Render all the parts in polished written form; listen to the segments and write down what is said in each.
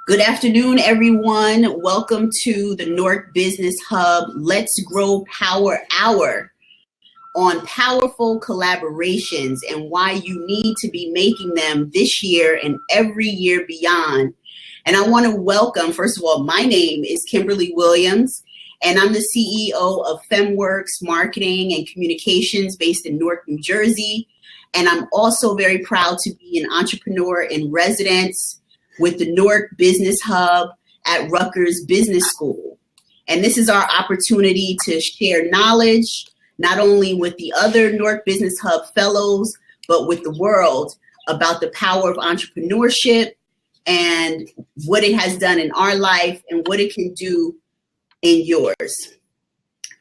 Good afternoon, everyone. Welcome to the Newark Business Hub Let's Grow Power Hour on powerful collaborations and why you need to be making them this year and every year beyond. And I want to welcome, first of all, my name is Kimberlee Williams, and I'm the CEO of FEMWORKS Marketing and Communications based in Newark, New Jersey. And I'm also very proud to be an entrepreneur in residence with the Newark Business Hub at Rutgers Business School. And this is our opportunity to share knowledge, not only with the other Newark Business Hub fellows, but with the world about the power of entrepreneurship and what it has done in our life and what it can do in yours.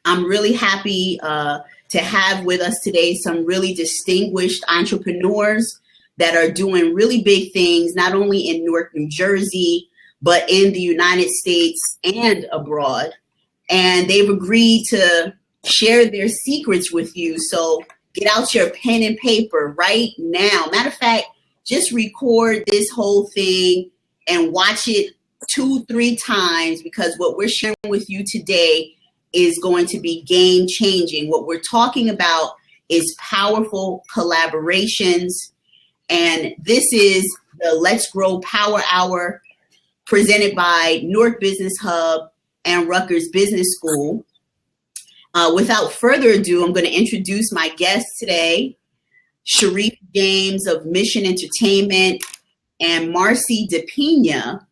I'm really happy to have with us today some really distinguished entrepreneurs that are doing really big things, not only in Newark, New Jersey, but in the United States and abroad. And they've agreed to share their secrets with you. So get out your pen and paper right now. Matter of fact, just record this whole thing and watch it 2-3 times, because what we're sharing with you today is going to be game changing. What we're talking about is powerful collaborations. And this is the Let's Grow Power Hour presented by Newark Business Hub and Rutgers Business School. Without further ado, I'm going to introduce my guest today, Shariff A of Mission Entertainment and Marcy DePina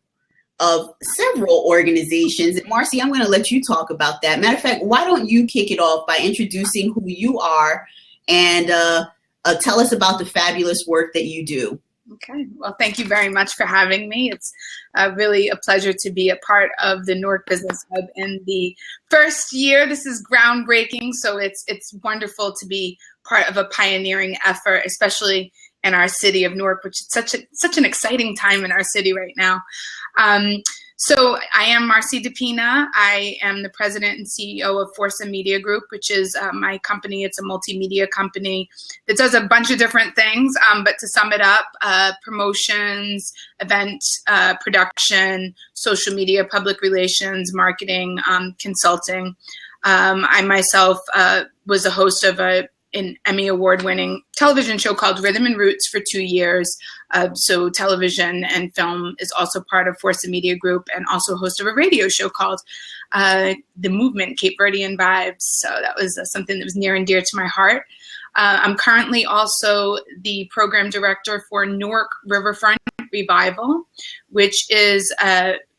of several organizations. And Marcy, I'm going to let you talk about that. Matter of fact, why don't you kick it off by introducing who you are and tell us about the fabulous work that you do. Okay. Well, thank you very much for having me. It's really a pleasure to be a part of the Newark Business Hub in the first year. This is groundbreaking, so it's wonderful to be part of a pioneering effort, especially in our city of Newark, which is such an exciting time in our city right now. So I am Marcy DePina. I am the president and CEO of FORSA Media Group, which is my company. It's a multimedia company that does a bunch of different things. But to sum it up, promotions, event production, social media, public relations, marketing, consulting. I myself was a host of an Emmy award-winning television show called Rhythm and Roots for 2 years. So television and film is also part of FORSA Media Group, and also host of a radio show called The Movement, Cape Verdean Vibes. So that was something that was near and dear to my heart. I'm currently also the program director for Newark Riverfront Revival, which is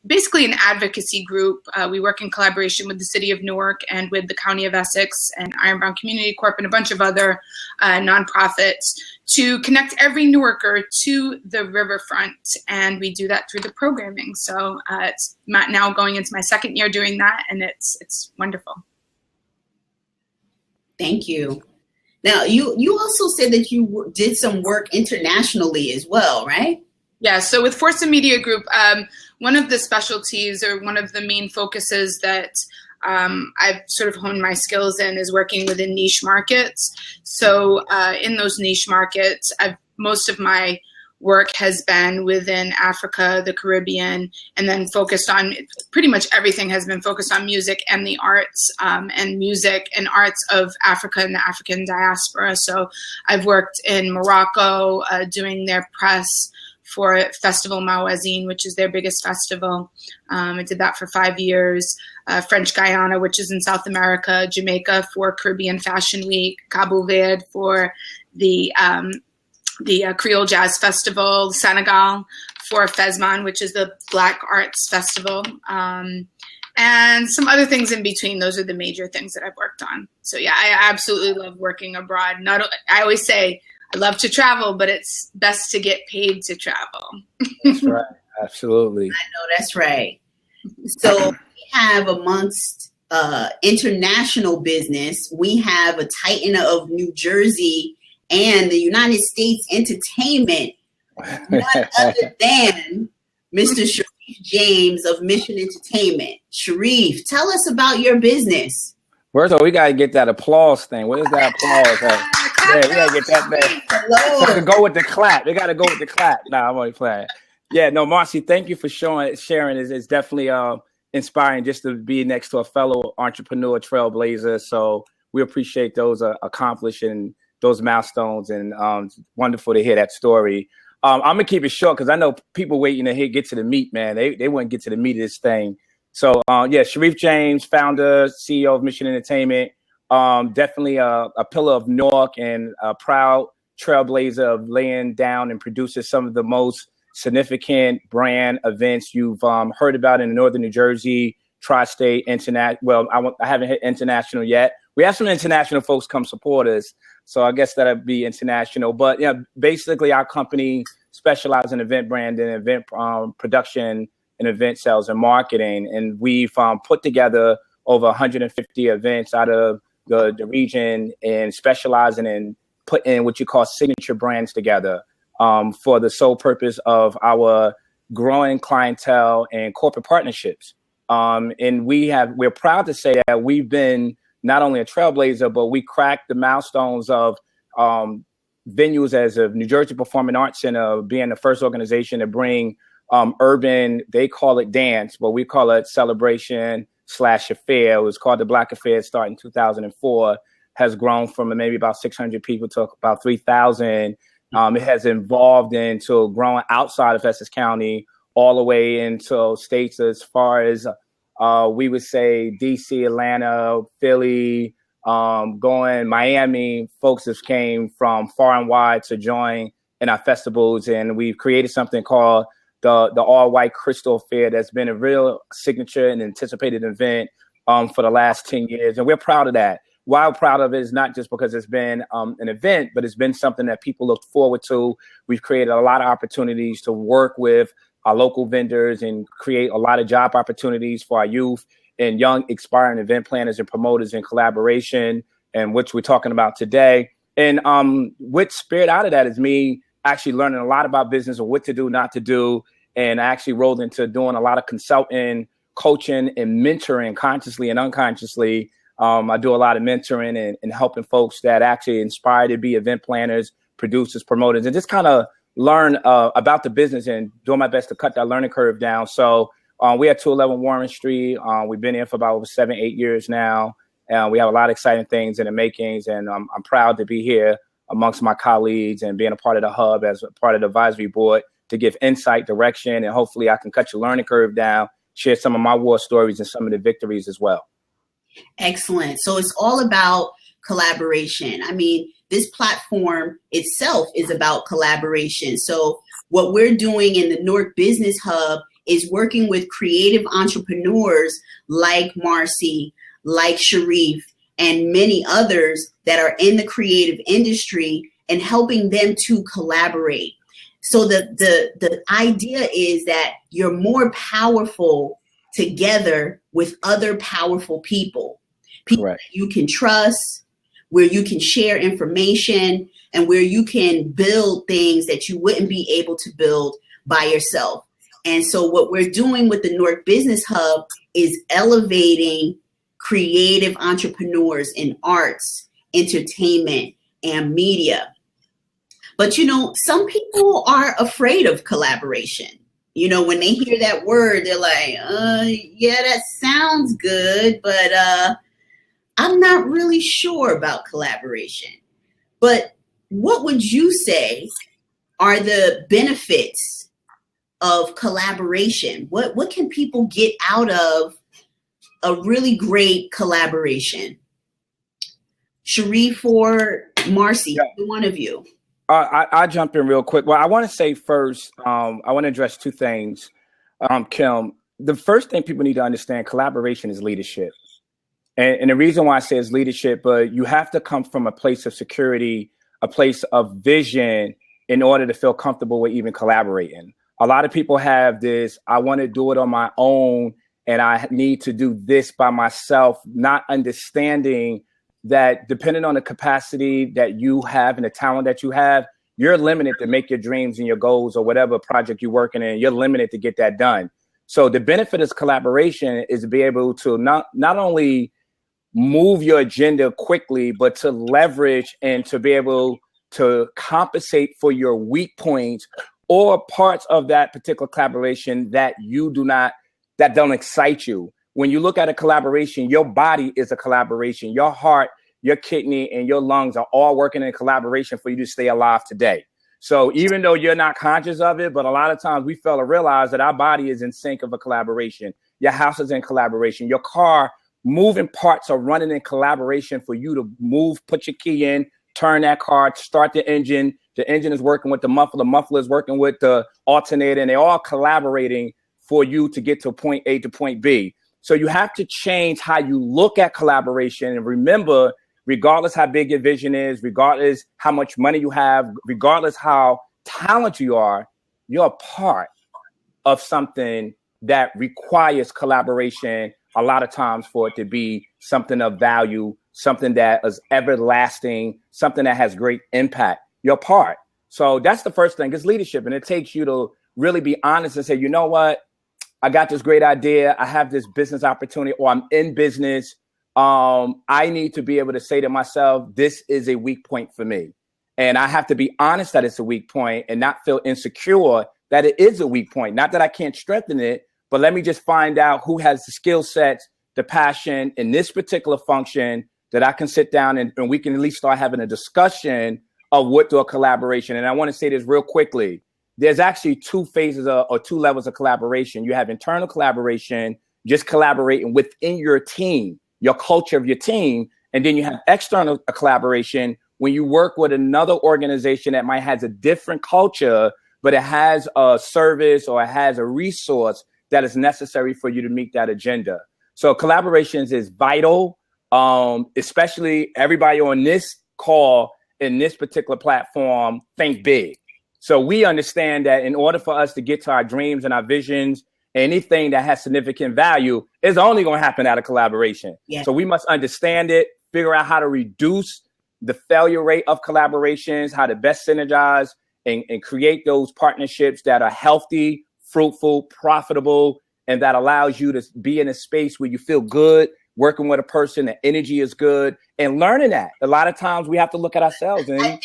basically an advocacy group. We work in collaboration with the City of Newark and with the County of Essex and Ironbound Community Corp and a bunch of other nonprofits to connect every Newarker to the riverfront. And we do that through the programming. So it's now going into my second year doing that, and it's wonderful. Thank you. Now, you also said that you did some work internationally as well, right? Yeah, so with FORSA Media Group, one of the specialties or one of the main focuses that I've sort of honed my skills in is working within niche markets. So in those niche markets, most of my work has been within Africa, the Caribbean, and then focused on pretty much everything has been focused on music and the arts and music and arts of Africa and the African diaspora. So I've worked in Morocco doing their press for Festival Mawazine, which is their biggest festival. I did that for 5 years. French Guiana, which is in South America, Jamaica for Caribbean Fashion Week, Cabo Verde for the Creole Jazz Festival, Senegal for FESMAN, which is the Black Arts Festival, and some other things in between. Those are the major things that I've worked on. So yeah, I absolutely love working abroad. I always say, I love to travel, but it's best to get paid to travel. That's right. Absolutely. I know that's right. So we have amongst international business, we have a titan of New Jersey and the United States entertainment, none other than Mr. Shariff A of Mission Entertainment. Shariff, tell us about your business. First of all, we got to get that applause thing. What is that applause? Yeah, we got to get that thing. Hello. Go with the clap. They got to go with the clap. Nah, I'm only playing. Yeah, no, Marcy, thank you for sharing. It's definitely inspiring just to be next to a fellow entrepreneur trailblazer. So we appreciate those accomplishing those milestones, and wonderful to hear that story. I'm gonna keep it short because I know people waiting to get to the meat, man. They want to get to the meat of this thing. So yeah, Shariff James, founder, CEO of Mission Entertainment, definitely a pillar of Newark and a proud trailblazer of laying down and producing some of the most significant brand events you've heard about in Northern New Jersey, tri-state, international. Well, I haven't hit international yet. We have some international folks come support us, so I guess that'd be international. But yeah, basically our company specializes in event branding, event production, and event sales and marketing. And we've put together over 150 events out of the region and specializing in putting what you call signature brands together for the sole purpose of our growing clientele and corporate partnerships. And we're proud to say that we've been not only a trailblazer, but we cracked the milestones of venues as a New Jersey Performing Arts Center being the first organization to bring urban, they call it dance, but we call it celebration/affair. It was called the Black Affair, starting in 2004, has grown from maybe about 600 people to about 3,000. It has evolved into growing outside of Essex County, all the way into states as far as we would say DC, Atlanta, Philly, going Miami. Folks have came from far and wide to join in our festivals, and we've created something called the All White Crystal Fair that's been a real signature and anticipated event for the last 10 years. And we're proud of that. Why I'm proud of it is not just because it's been an event, but it's been something that people look forward to. We've created a lot of opportunities to work with our local vendors and create a lot of job opportunities for our youth and young aspiring event planners and promoters in collaboration, and which we're talking about today. And what spirit out of that is me actually learning a lot about business and what to do, not to do. And I actually rolled into doing a lot of consulting, coaching, and mentoring consciously and unconsciously. I do a lot of mentoring and helping folks that actually inspire to be event planners, producers, promoters, and just kind of learn about the business and doing my best to cut that learning curve down. So we at 211 Warren Street. We've been here for about over 7-8 years now. We have a lot of exciting things in the makings, and I'm proud to be here amongst my colleagues and being a part of the hub as a part of the advisory board to give insight, direction, and hopefully I can cut your learning curve down, share some of my war stories and some of the victories as well. Excellent. So it's all about collaboration. I mean, this platform itself is about collaboration. So what we're doing in the Newark Business Hub is working with creative entrepreneurs like Marcy, like Shariff, and many others that are in the creative industry and helping them to collaborate. So the idea is that you're more powerful together with other powerful people that you can trust, where you can share information, and where you can build things that you wouldn't be able to build by yourself. And so what we're doing with the Newark Business Hub is elevating creative entrepreneurs in arts, entertainment, and media. But, you know, some people are afraid of collaboration. You know, when they hear that word, they're like, yeah, that sounds good, but I'm not really sure about collaboration. But what would you say are the benefits of collaboration? What can people get out of a really great collaboration? Shariff or Marcy, one of you. I'll jump in real quick. Well, I want to say first, I want to address two things, Kim. The first thing people need to understand, collaboration is leadership. And the reason why I say it's leadership, but you have to come from a place of security, a place of vision in order to feel comfortable with even collaborating. A lot of people have this, I want to do it on my own and I need to do this by myself, not understanding that depending on the capacity that you have and the talent that you have, you're limited to make your dreams and your goals or whatever project you're working in, you're limited to get that done. So the benefit of collaboration is to be able to not only move your agenda quickly, but to leverage and to be able to compensate for your weak points or parts of that particular collaboration that that don't excite you. When you look at a collaboration, your body is a collaboration. Your heart, your kidney, and your lungs are all working in collaboration for you to stay alive today. So even though you're not conscious of it, but a lot of times we fail to realize that our body is in sync of a collaboration. Your house is in collaboration. Your car, moving parts are running in collaboration for you to move, put your key in, turn that car, start the engine. The engine is working with the muffler is working with the alternator, and they're all collaborating for you to get to point A to point B. So you have to change how you look at collaboration. And remember, regardless how big your vision is, regardless how much money you have, regardless how talented you are, you're a part of something that requires collaboration a lot of times for it to be something of value, something that is everlasting, something that has great impact. You're a part. So that's the first thing, is leadership. And it takes you to really be honest and say, you know what? I got this great idea. I have this business opportunity, or I'm in business. I need to be able to say to myself, this is a weak point for me. And I have to be honest that it's a weak point and not feel insecure that it is a weak point. Not that I can't strengthen it, but let me just find out who has the skill sets, the passion in this particular function that I can sit down and we can at least start having a discussion of what do a collaboration. And I want to say this real quickly. There's actually two phases or two levels of collaboration. You have internal collaboration, just collaborating within your team, your culture of your team. And then you have external collaboration when you work with another organization that might has a different culture, but it has a service or it has a resource that is necessary for you to meet that agenda. So collaborations is vital, especially everybody on this call in this particular platform, think big. So we understand that in order for us to get to our dreams and our visions, anything that has significant value is only going to happen out of collaboration. Yeah. So we must understand it, figure out how to reduce the failure rate of collaborations, how to best synergize and create those partnerships that are healthy, fruitful, profitable, and that allows you to be in a space where you feel good, working with a person, the energy is good, and learning that. A lot of times we have to look at ourselves. And I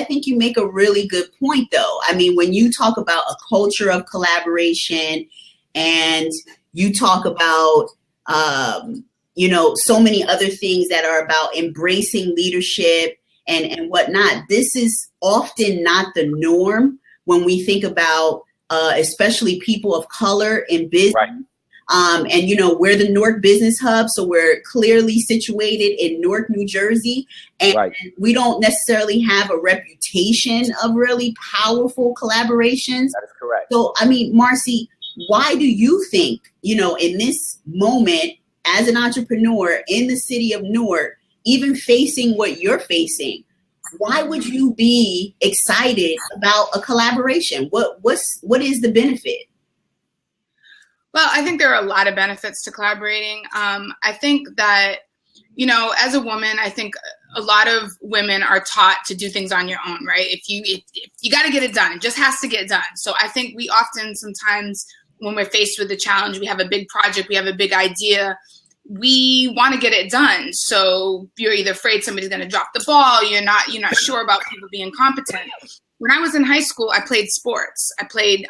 think you make a really good point, though. I mean, when you talk about a culture of collaboration and you talk about, so many other things that are about embracing leadership and whatnot, this is often not the norm when we think about especially people of color in business. Right. And, we're the Newark Business Hub, so we're clearly situated in Newark, New Jersey, and right. We don't necessarily have a reputation of really powerful collaborations. That is correct. So, I mean, Marcy, why do you think, in this moment as an entrepreneur in the city of Newark, even facing what you're facing, why would you be excited about a collaboration? What is the benefit? Well, I think there are a lot of benefits to collaborating. I think that, as a woman, I think a lot of women are taught to do things on your own, right? If you got to get it done, it just has to get done. So I think we often sometimes when we're faced with a challenge, we have a big project, we have a big idea, we want to get it done. So you're either afraid somebody's going to drop the ball, you're not sure about people being competent. When I was in high school, I played sports. I played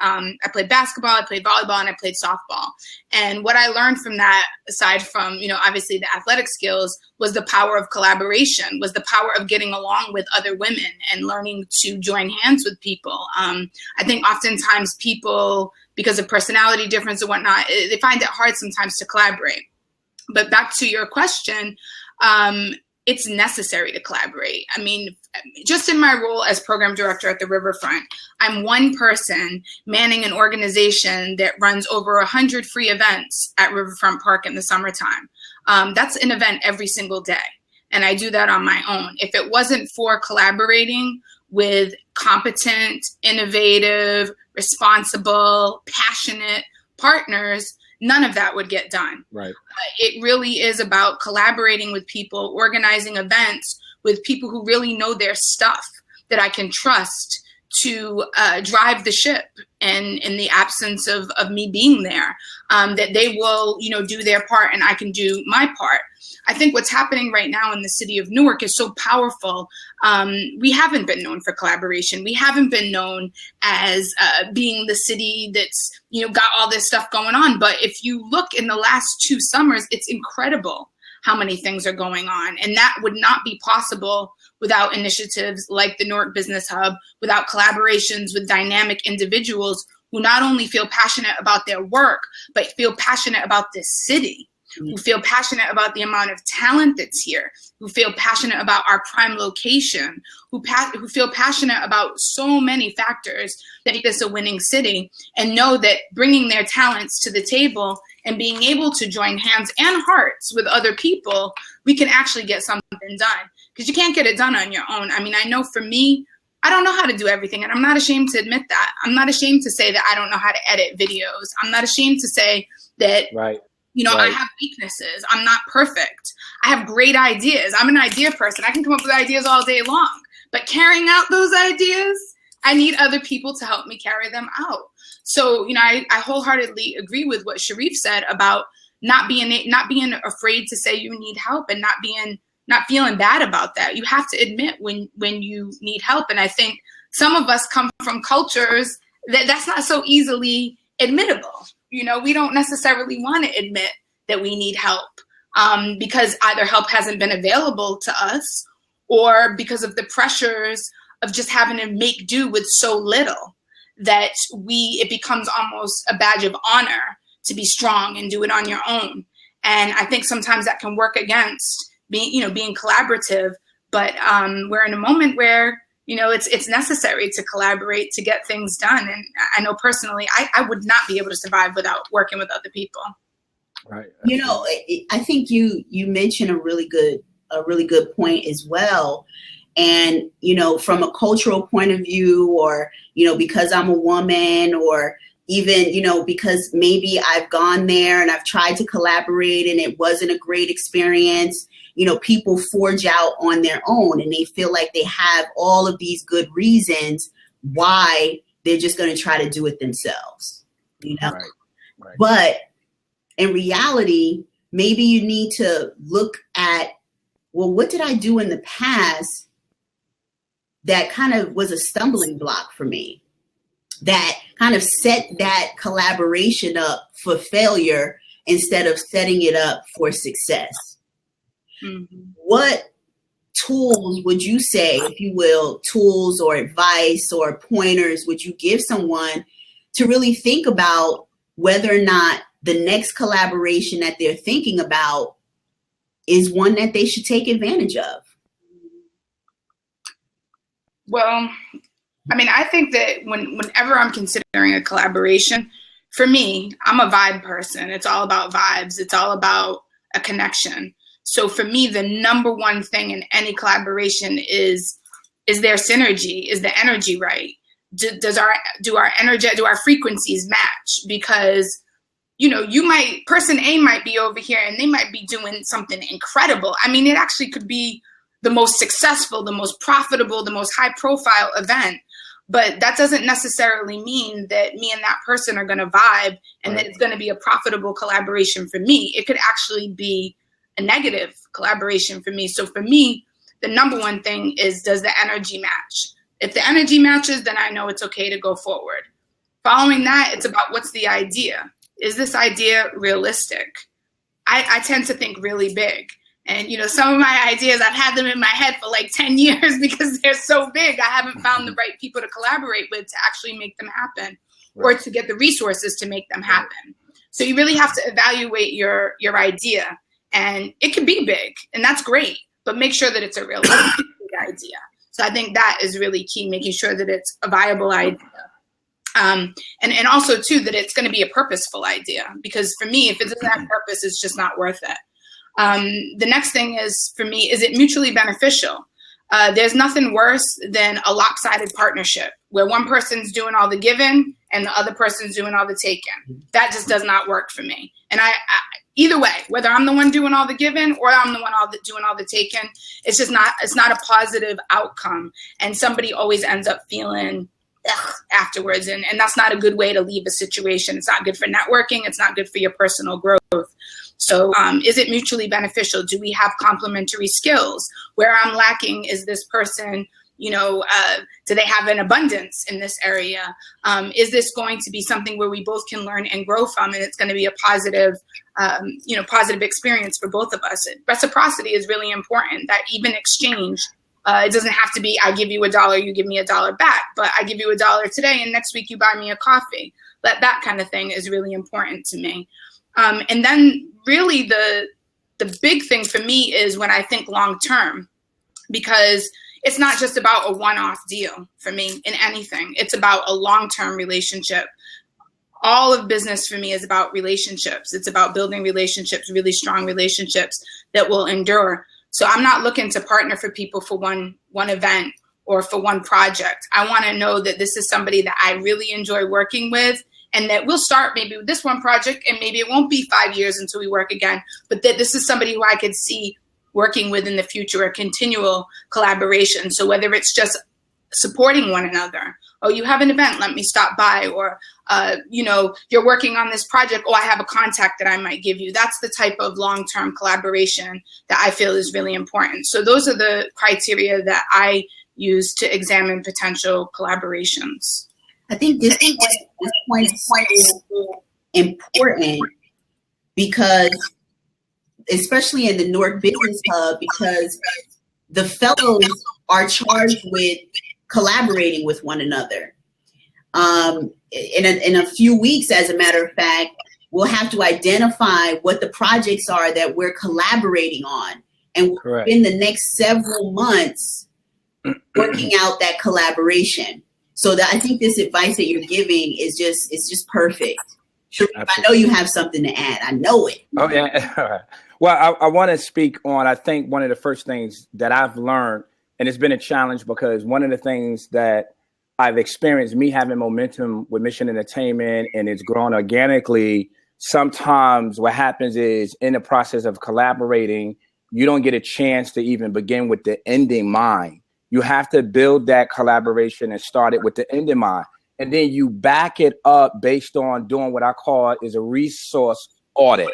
basketball, I played volleyball, and I played softball. And what I learned from that, aside from, obviously the athletic skills, was the power of collaboration, was the power of getting along with other women and learning to join hands with people. I think oftentimes people, because of personality difference and whatnot, they find it hard sometimes to collaborate. But back to your question, it's necessary to collaborate. I mean, just in my role as program director at the Riverfront, I'm one person manning an organization that runs over 100 free events at Riverfront Park in the summertime. That's an event every single day. And I do that on my own. If it wasn't for collaborating with competent, innovative, responsible, passionate partners, none of that would get done. Right. It really is about collaborating with people, organizing events with people who really know their stuff, that I can trust to drive the ship and in the absence of me being there, that they will, do their part and I can do my part. I think what's happening right now in the city of Newark is so powerful. We haven't been known for collaboration. We haven't been known as being the city that's, got all this stuff going on. But if you look in the last 2 summers, it's incredible how many things are going on. And that would not be possible without initiatives like the Newark Business Hub, without collaborations with dynamic individuals who not only feel passionate about their work, but feel passionate about this city, who feel passionate about the amount of talent that's here, who feel passionate about our prime location, who feel passionate about so many factors that make this a winning city, and know that bringing their talents to the table and being able to join hands and hearts with other people, we can actually get something done. Because you can't get it done on your own. I mean, I know for me, I don't know how to do everything, and I'm not ashamed to admit that. I'm not ashamed to say that I don't know how to edit videos. I'm not ashamed to say that, I have weaknesses. I'm not perfect. I have great ideas. I'm an idea person. I can come up with ideas all day long. But carrying out those ideas, I need other people to help me carry them out. So, I wholeheartedly agree with what Shariff said about not being afraid to say you need help and not feeling bad about that. You have to admit when you need help. And I think some of us come from cultures that's not so easily admittable. We don't necessarily want to admit that we need help because either help hasn't been available to us or because of the pressures of just having to make do with so little that it becomes almost a badge of honor to be strong and do it on your own. And I think sometimes that can work against being collaborative, but we're in a moment where, it's necessary to collaborate to get things done. And I know personally, I would not be able to survive without working with other people. Right. I think you mentioned a really good point as well. And, from a cultural point of view, or, because I'm a woman, or even, because maybe I've gone there and I've tried to collaborate and it wasn't a great experience. People forge out on their own and they feel like they have all of these good reasons why they're just going to try to do it themselves, Right. But in reality, maybe you need to look at, well, what did I do in the past that kind of was a stumbling block for me, that kind of set that collaboration up for failure instead of setting it up for success? Mm-hmm. What tools would you say, if you will, tools or advice or pointers would you give someone to really think about whether or not the next collaboration that they're thinking about is one that they should take advantage of? Well, I think that whenever I'm considering a collaboration, for me, I'm a vibe person. It's all about vibes. It's all about a connection. So for me, the number one thing in any collaboration is there synergy? Is the energy right? Do our frequencies match? Because, person A might be over here and they might be doing something incredible. It actually could be the most successful, the most profitable, the most high profile event. But that doesn't necessarily mean that me and that person are going to vibe and that it's going to be a profitable collaboration for me. It could actually be a negative collaboration for me. So for me, the number one thing is, does the energy match? If the energy matches, then I know it's okay to go forward. Following that, it's about what's the idea? Is this idea realistic? I tend to think really big. And, some of my ideas, I've had them in my head for like 10 years because they're so big. I haven't found the right people to collaborate with to actually make them happen or to get the resources to make them happen. So you really have to evaluate your idea. And it can be big, and that's great, but make sure that it's a realistic idea. So I think that is really key, making sure that it's a viable idea. And also, too, that it's going to be a purposeful idea. Because for me, if it doesn't have purpose, it's just not worth it. The next thing is, for me, is it mutually beneficial? There's nothing worse than a lopsided partnership where one person's doing all the giving and the other person's doing all the taking. That just does not work for me. And I either way, whether I'm the one doing all the giving or I'm the one doing all the taking, it's not a positive outcome. And somebody always ends up feeling afterwards. And that's not a good way to leave a situation. It's not good for networking. It's not good for your personal growth. So is it mutually beneficial? Do we have complementary skills? Where I'm lacking is this person, do they have an abundance in this area? Is this going to be something where we both can learn and grow from, and it's going to be a positive, positive experience for both of us? Reciprocity is really important. That even exchange, it doesn't have to be, I give you $1, you give me $1 back, but I give you $1 today and next week you buy me a coffee. That kind of thing is really important to me. And then really the big thing for me is when I think long term, because it's not just about a one-off deal for me in anything. It's about a long-term relationship. All of business for me is about relationships. It's about building relationships, really strong relationships that will endure. So I'm not looking to partner for people for one event or for one project. I want to know that this is somebody that I really enjoy working with, and that we'll start maybe with this one project, and maybe it won't be 5 years until we work again, but that this is somebody who I could see working with in the future, a continual collaboration. So whether it's just supporting one another, oh, you have an event, let me stop by, or, you're working on this project, oh, I have a contact that I might give you. That's the type of long-term collaboration that I feel is really important. So those are the criteria that I use to examine potential collaborations. I think this point is important because, especially in the Newark Business Hub, because the fellows are charged with collaborating with one another. In a few weeks, as a matter of fact, we'll have to identify what the projects are that we're collaborating on, and Correct. In the next several months, working out that collaboration. So I think this advice that you're giving is just perfect. Sharif, I know you have something to add. I know it. Oh, yeah. Well, I want to speak on, I think one of the first things that I've learned, and it's been a challenge because one of the things that I've experienced, me having momentum with Mission Entertainment, and it's grown organically, sometimes what happens is in the process of collaborating, you don't get a chance to even begin with the end in mind. You have to build that collaboration and start it with the end in mind. And then you back it up based on doing what I call is a resource audit.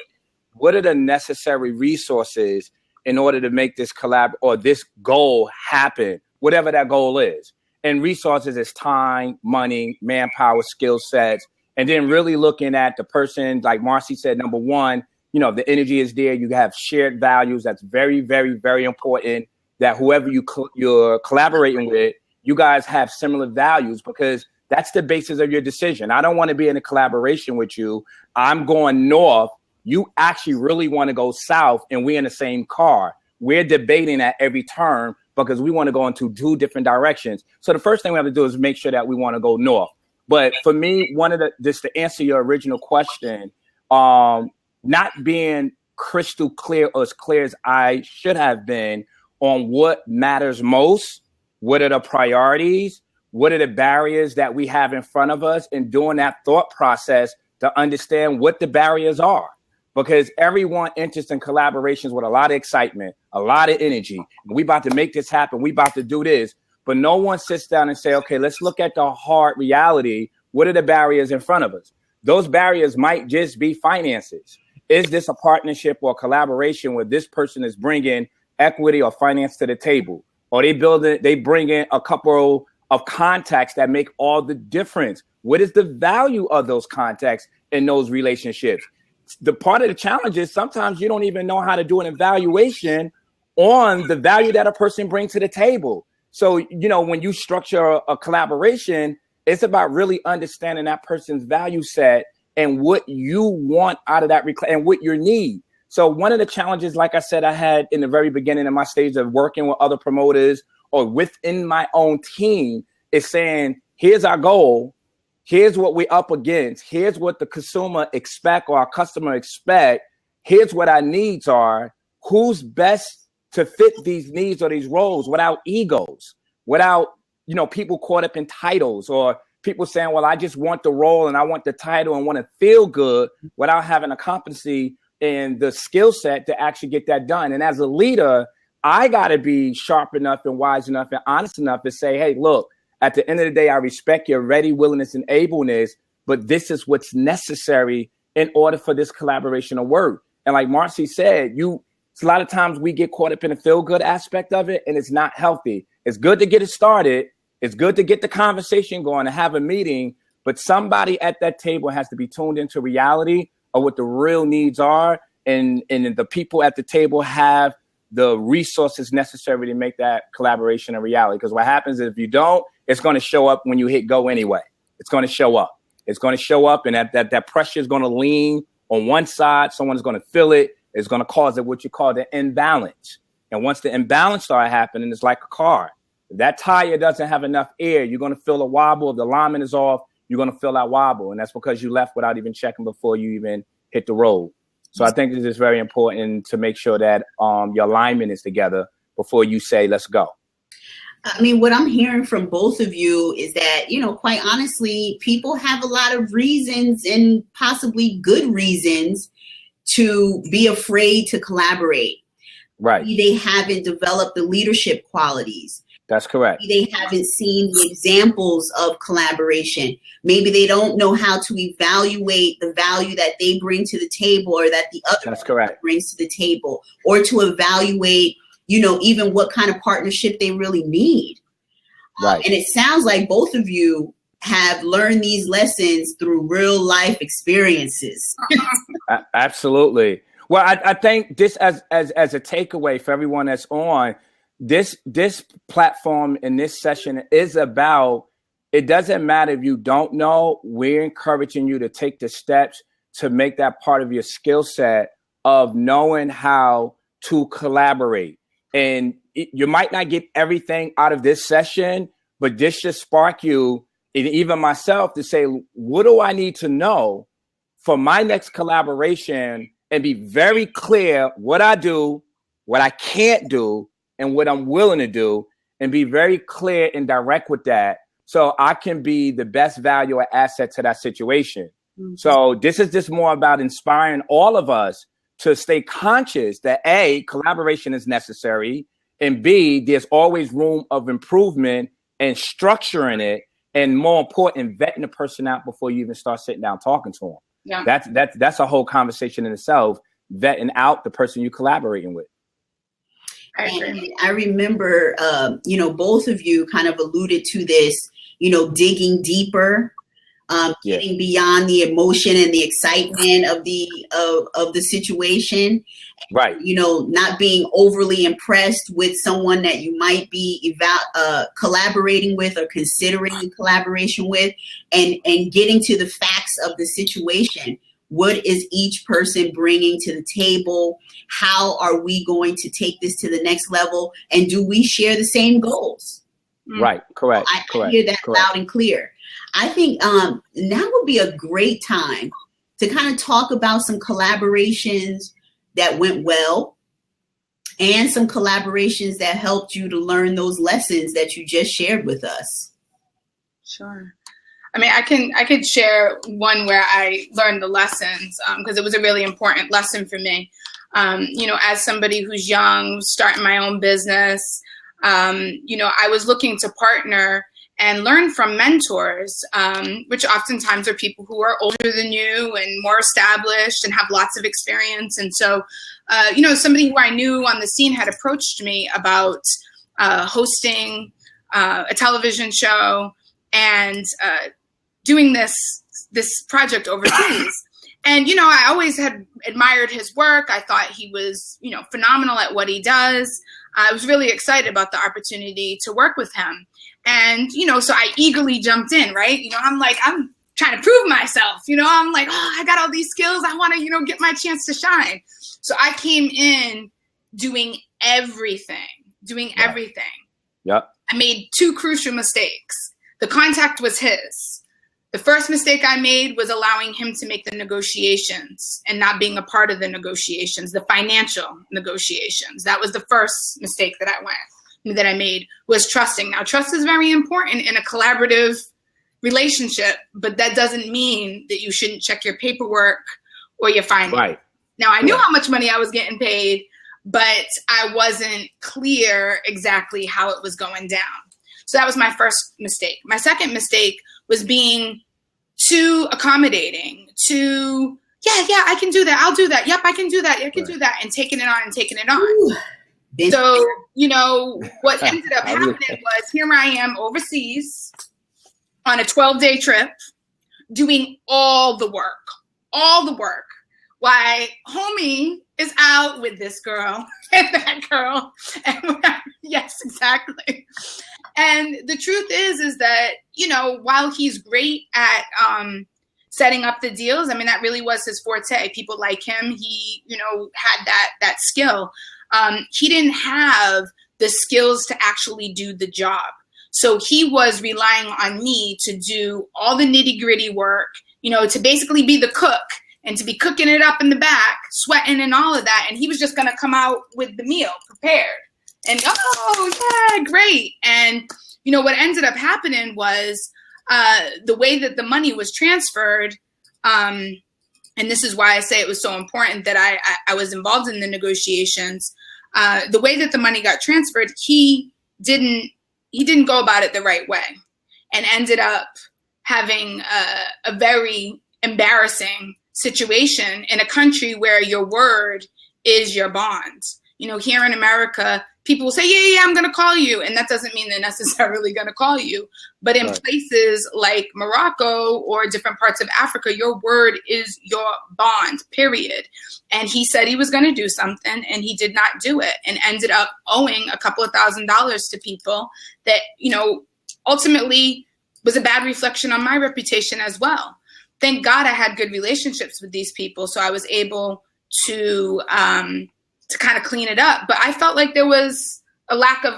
What are the necessary resources in order to make this collab or this goal happen, whatever that goal is? And resources is time, money, manpower, skill sets, and then really looking at the person, like Marcy said, number one, the energy is there. You have shared values. That's very, very, very important, that whoever you're collaborating with, you guys have similar values, because that's the basis of your decision. I don't want to be in a collaboration with you. I'm going north. You actually really want to go south, and we're in the same car. We're debating at every turn because we want to go into two different directions. So the first thing we have to do is make sure that we want to go north. But for me, just to answer your original question, not being crystal clear or as clear as I should have been on what matters most, what are the priorities, what are the barriers that we have in front of us, and doing that thought process to understand what the barriers are. Because everyone enters in collaborations with a lot of excitement, a lot of energy. We about to make this happen. We about to do this. But no one sits down and say, okay, let's look at the hard reality. What are the barriers in front of us? Those barriers might just be finances. Is this a partnership or collaboration where this person is bringing equity or finance to the table? Or they bring in a couple of contacts that make all the difference? What is the value of those contacts in those relationships? The part of the challenge is sometimes you don't even know how to do an evaluation on the value that a person brings to the table. So, when you structure a collaboration, it's about really understanding that person's value set and what you want out of that and what your need. So one of the challenges, like I said, I had in the very beginning of my stage of working with other promoters or within my own team is saying, here's our goal. Here's what we're up against. Here's what the consumer expect or our customer expect. Here's what our needs are. Who's best to fit these needs or these roles without egos, without, people caught up in titles or people saying, well, I just want the role and I want the title and want to feel good without having a competency and the skill set to actually get that done. And as a leader, I got to be sharp enough and wise enough and honest enough to say, hey, look, at the end of the day, I respect your ready, willingness, and ableness, but this is what's necessary in order for this collaboration to work. And like Marcy said, a lot of times we get caught up in the feel-good aspect of it, and it's not healthy. It's good to get it started. It's good to get the conversation going and have a meeting, but somebody at that table has to be tuned into reality of what the real needs are, and the people at the table have the resources necessary to make that collaboration a reality. Because what happens is if you don't, it's going to show up when you hit go anyway. It's going to show up. It's going to show up, and that pressure is going to lean on one side. Someone's going to feel it. It's going to cause what you call the imbalance. And once the imbalance starts happening, it's like a car. If that tire doesn't have enough air, you're going to feel a wobble. If the alignment is off, you're going to feel that wobble. And that's because you left without even checking before you even hit the road. So I think this is very important to make sure that your alignment is together before you say, let's go. I mean, what I'm hearing from both of you is that, quite honestly, people have a lot of reasons and possibly good reasons to be afraid to collaborate. Right. Maybe they haven't developed the leadership qualities. That's correct. Maybe they haven't seen the examples of collaboration. Maybe they don't know how to evaluate the value that they bring to the table or that the other That's correct. brings to the table, or to evaluate, even what kind of partnership they really need. Right. And it sounds like both of you have learned these lessons through real life experiences. Absolutely. Well, I think this as a takeaway for everyone that's on this platform in this session is about, it doesn't matter if you don't know, we're encouraging you to take the steps to make that part of your skill set of knowing how to collaborate. And you might not get everything out of this session, but this should spark you, and even myself, to say, what do I need to know for my next collaboration, and be very clear what I do, what I can't do, and what I'm willing to do, and be very clear and direct with that, so I can be the best value or asset to that situation. Mm-hmm. So this is just more about inspiring all of us to stay conscious that A, collaboration is necessary, and B, there's always room of improvement and structuring it, and more important, vetting the person out before you even start sitting down talking to them. Yeah. That's a whole conversation in itself, vetting out the person you're collaborating with. And I remember, both of you kind of alluded to this, digging deeper, getting beyond the emotion and the excitement of the situation. Right. Not being overly impressed with someone that you might be collaborating with or considering collaboration with, and getting to the facts of the situation. What is each person bringing to the table? How are we going to take this to the next level? And do we share the same goals? Right. Correct. I hear that loud and clear. I think now would be a great time to kind of talk about some collaborations that went well and some collaborations that helped you to learn those lessons that you just shared with us. Sure. I mean, I could share one where I learned the lessons because it was a really important lesson for me. As somebody who's young, starting my own business, I was looking to partner and learn from mentors, which oftentimes are people who are older than you and more established and have lots of experience. And so, somebody who I knew on the scene had approached me about hosting a television show and doing this project overseas. And, I always had admired his work. I thought he was, phenomenal at what he does. I was really excited about the opportunity to work with him. And, so I eagerly jumped in, right? I'm trying to prove myself, I'm like, oh, I got all these skills. I want to, get my chance to shine. So I came in doing everything. Yep. I made 2 crucial mistakes. The contact was his. The first mistake I made was allowing him to make the negotiations and not being a part of the negotiations, the financial negotiations. That was the first mistake that I made, was trusting. Now, trust is very important in a collaborative relationship, but that doesn't mean that you shouldn't check your paperwork or your finances. Right. Now, I knew how much money I was getting paid, but I wasn't clear exactly how it was going down. So that was my first mistake. My second mistake was being too accommodating, yeah, I can do that. I'll do that. Yep, I can do that. I can do that. And taking it on. Ooh. So, what ended up happening was here I am overseas on a 12-day trip doing all the work. Why homie is out with this girl and that girl. And yes, exactly. And the truth is that, while he's great at setting up the deals, I mean, that really was his forte. People like him. He, had that skill. He didn't have the skills to actually do the job. So he was relying on me to do all the nitty gritty work, to basically be the cook and to be cooking it up in the back, sweating and all of that. And he was just going to come out with the meal prepared. And, oh, yeah, great. And, what ended up happening was the way that the money was transferred, and this is why I say it was so important that I was involved in the negotiations. The way that the money got transferred, he didn't go about it the right way, and ended up having a very embarrassing situation in a country where your word is your bond. Here in America, people will say, yeah, I'm going to call you. And that doesn't mean they're necessarily going to call you. But in places like Morocco or different parts of Africa, your word is your bond, period. And he said he was going to do something and he did not do it, and ended up owing a couple of $1,000s to people that, ultimately was a bad reflection on my reputation as well. Thank God I had good relationships with these people, so I was able to kind of clean it up. But I felt like there was a lack of,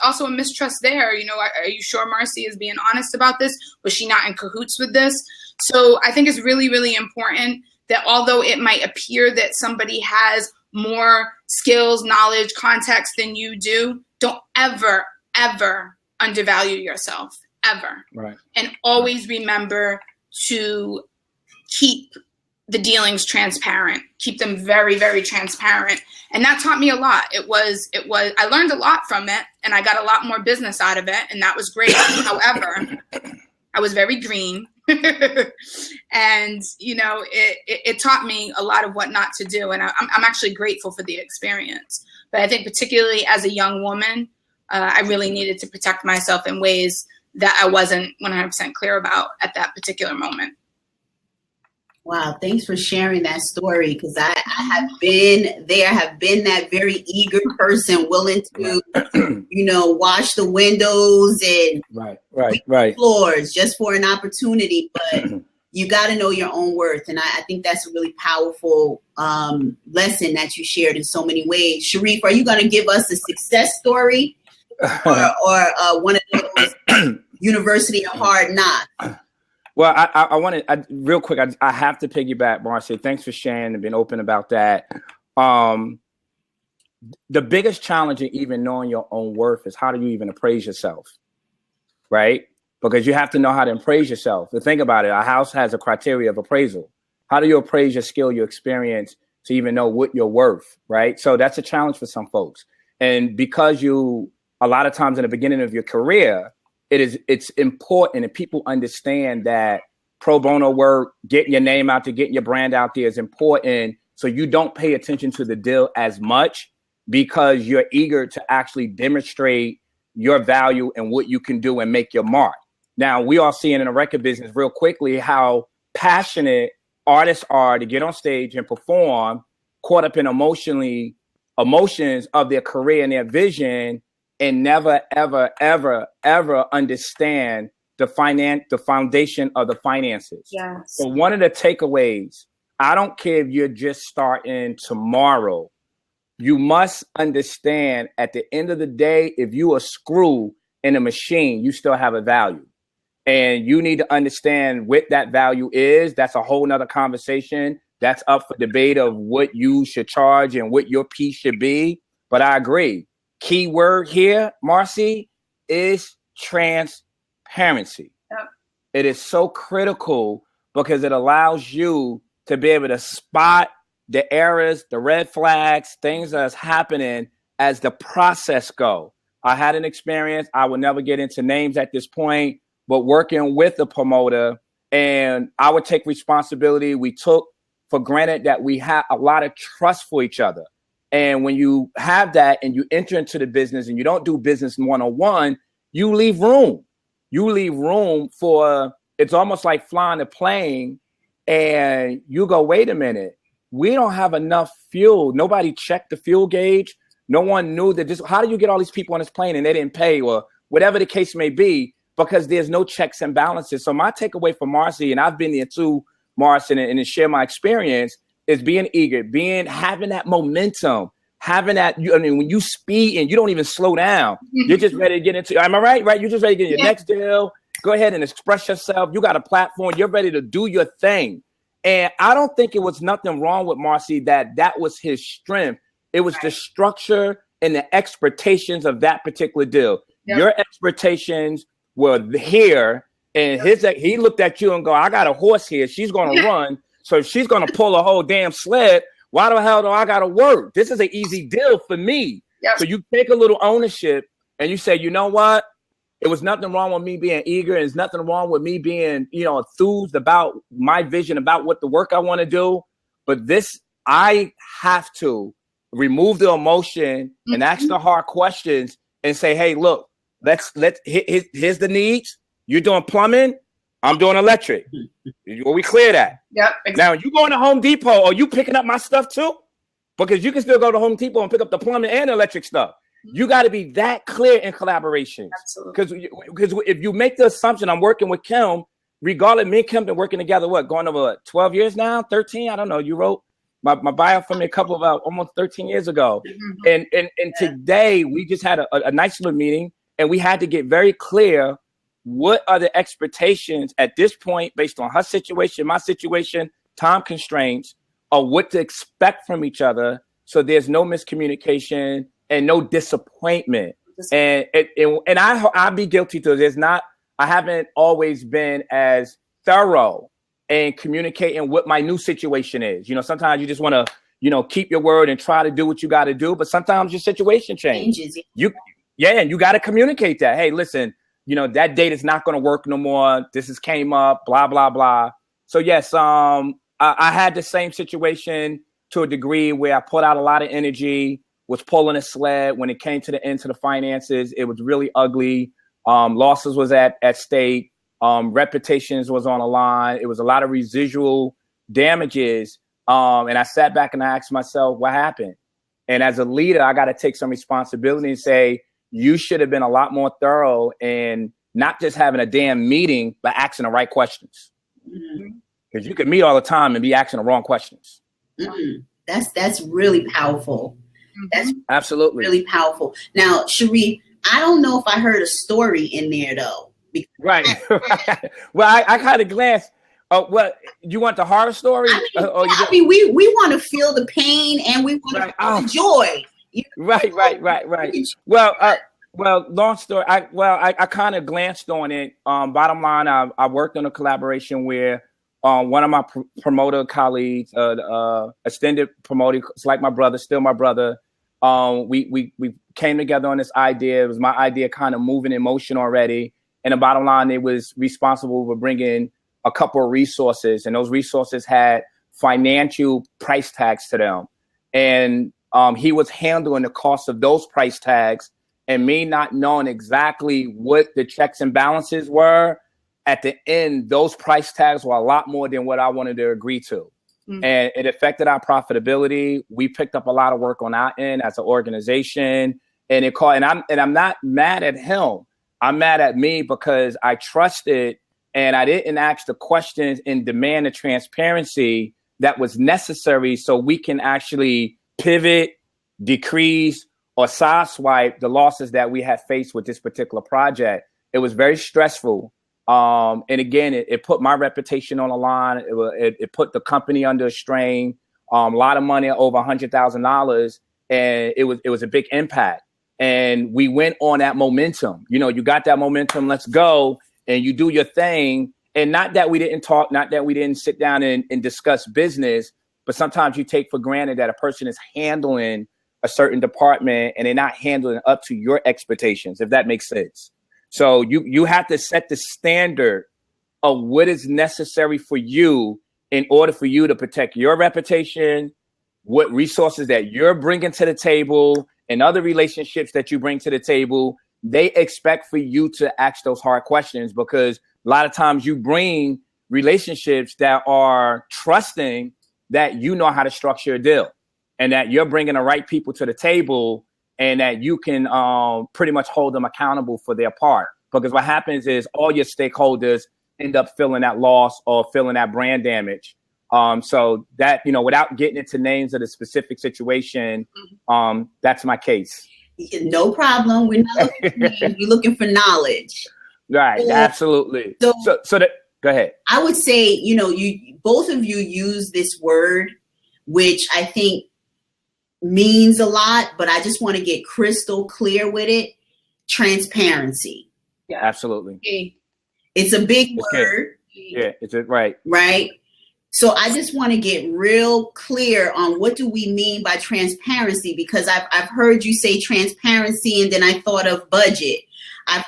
also a mistrust there. Are you sure Marcy is being honest about this? Was she not in cahoots with this? So I think it's really, really important that although it might appear that somebody has more skills, knowledge, context than you do, don't ever, ever undervalue yourself, ever. Right. And always remember to keep the dealings transparent, keep them very, very transparent. And that taught me a lot. I learned a lot from it, and I got a lot more business out of it, and that was great. However, I was very green. And, it taught me a lot of what not to do. And I'm actually grateful for the experience. But I think particularly as a young woman, I really needed to protect myself in ways that I wasn't 100% clear about at that particular moment. Wow, thanks for sharing that story, because I have been there, have been that very eager person willing to, wash the windows and right floors just for an opportunity. But you got to know your own worth. And I think that's a really powerful lesson that you shared in so many ways. Shariff, are you going to give us a success story or one of those University of Hard Knocks? Well, I want to real quick. I have to piggyback, Marcy. Thanks for sharing and being open about that. The biggest challenge in even knowing your own worth is how do you even appraise yourself, right? Because you have to know how to appraise yourself. To think about it, a house has a criteria of appraisal. How do you appraise your skill, your experience, to even know what you're worth, right? So that's a challenge for some folks. And because a lot of times in the beginning of your career, it's important that people understand that pro bono work, getting your name out there, getting your brand out there is important. So you don't pay attention to the deal as much because you're eager to actually demonstrate your value and what you can do and make your mark. Now, we are seeing in the record business real quickly how passionate artists are to get on stage and perform, caught up in emotions of their career and their vision, and never, ever, ever, ever understand the foundation of the finances. Yes. So one of the takeaways, I don't care if you're just starting tomorrow, you must understand at the end of the day, if you a screw in a machine, you still have a value. And you need to understand what that value is. That's a whole nother conversation. That's up for debate of what you should charge and what your piece should be. But I agree. Key word here, Marcy, is transparency. Yep. It is so critical because it allows you to be able to spot the errors, the red flags, things that's happening as the process go. I had an experience. I would never get into names at this point, but working with a promoter, and I would take responsibility. We took for granted that we had a lot of trust for each other. And when you have that and you enter into the business and you don't do business one-on-one, you leave room. You leave room for, it's almost like flying a plane and you go, wait a minute, we don't have enough fuel. Nobody checked the fuel gauge. No one knew that how do you get all these people on this plane and they didn't pay, or whatever the case may be, because there's no checks and balances. So my takeaway from Marcy, and I've been there too, Marcy, and share my experience, is being eager, having that momentum, having that, when you speed and you don't even slow down, you're just ready to get into, am I right? Right? You're just ready to get your next deal. Go ahead and express yourself. You got a platform. You're ready to do your thing. And I don't think it was nothing wrong with Marcy that was his strength. It was the structure and the expectations of that particular deal. Yep. Your expectations were here, and he looked at you and go, I got a horse here. She's going to run. So if she's going to pull a whole damn sled, why the hell do I got to work? This is an easy deal for me. Yep. So you take a little ownership and you say, you know what? It was nothing wrong with me being eager. And there's nothing wrong with me being, enthused about my vision, about what the work I want to do. But I have to remove the emotion and ask the hard questions and say, hey, look, here's the needs. You're doing plumbing. I'm doing electric. Well, we clear that. Yep. Exactly. Now you going to Home Depot, are you picking up my stuff too? Because you can still go to Home Depot and pick up the plumbing and electric stuff. You got to be that clear in collaborations. Absolutely. Because if you make the assumption I'm working with Kim, regardless, me and Kim been working together, going over 12 years now, 13? I don't know. You wrote my bio for me a couple of almost 13 years ago. And today we just had a nice little meeting, and we had to get very clear what are the expectations at this point based on her situation, my situation, time constraints, or what to expect from each other, so there's no miscommunication and no disappointment. And I'll be guilty too. I haven't always been as thorough in communicating what my new situation is. Sometimes you just want to, keep your word and try to do what you got to do, but sometimes your situation changes. And you got to communicate that. Hey, listen, that date is not going to work no more. This came up, blah, blah, blah. So yes, I had the same situation to a degree where I put out a lot of energy, was pulling a sled. When it came to the end to the finances, it was really ugly. Losses was at stake. Reputations was on the line. It was a lot of residual damages. And I sat back and I asked myself, what happened? And as a leader, I got to take some responsibility and say, you should have been a lot more thorough and not just having a damn meeting, but asking the right questions. Because you could meet all the time and be asking the wrong questions. That's really powerful. That's absolutely really powerful. Now, Shariff, I don't know if I heard a story in there though. Right. Well, I kind of glanced. Well, you want the horror story? We want to feel the pain and we want to feel the joy. Right. Well, long story. I kind of glanced on it. Bottom line, I worked on a collaboration where one of my promoter colleagues, extended promoter, it's like my brother, still my brother. We came together on this idea. It was my idea, kind of moving in motion already. And the bottom line, it was responsible for bringing a couple of resources, and those resources had financial price tags to them. And he was handling the cost of those price tags, and me not knowing exactly what the checks and balances were. At the end, those price tags were a lot more than what I wanted to agree to. And it affected our profitability. We picked up a lot of work on our end as an organization, and I'm not mad at him. I'm mad at me because I trusted and I didn't ask the questions and demand the transparency that was necessary so we can actually pivot, decrease, or sideswipe the losses that we had faced with this particular project. It was very stressful. And again, it put my reputation on the line. It put the company under a strain. A lot of money, over $100,000, and it was a big impact. And we went on that momentum. You got that momentum. Let's go, and you do your thing. And not that we didn't talk, not that we didn't sit down and discuss business, but sometimes you take for granted that a person is handling a certain department and they're not handling up to your expectations, if that makes sense. So you have to set the standard of what is necessary for you in order for you to protect your reputation, what resources that you're bringing to the table, and other relationships that you bring to the table. They expect for you to ask those hard questions, because a lot of times you bring relationships that are trusting that you know how to structure a deal and that you're bringing the right people to the table and that you can pretty much hold them accountable for their part. Because what happens is all your stakeholders end up feeling that loss or feeling that brand damage. So that, without getting into names of the specific situation, that's my case. No problem. We're not looking for names. We're looking for knowledge. Right. Absolutely. So go ahead. I would say, you both of you use this word, which I think means a lot, but I just want to get crystal clear with it. Transparency. Yeah, absolutely. It's a big word. Yeah, right. Right. So I just want to get real clear on what do we mean by transparency, because I've heard you say transparency and then I thought of budget.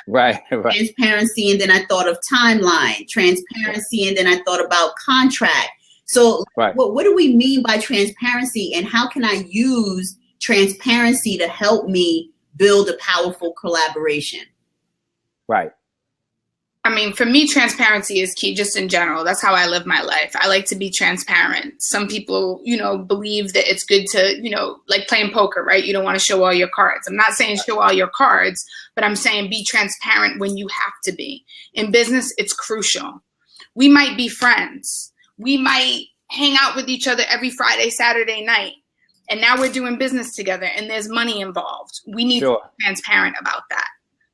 Right. Transparency and then I thought of timeline. Transparency and then I thought about contract. So what do we mean by transparency, and how can I use transparency to help me build a powerful collaboration? Right. I mean, for me, transparency is key just in general. That's how I live my life. I like to be transparent. Some people, believe that it's good to, like playing poker, right? You don't want to show all your cards. I'm not saying show all your cards, but I'm saying be transparent when you have to be. In business, it's crucial. We might be friends. We might hang out with each other every Friday, Saturday night. And now we're doing business together and there's money involved. We need to be transparent about that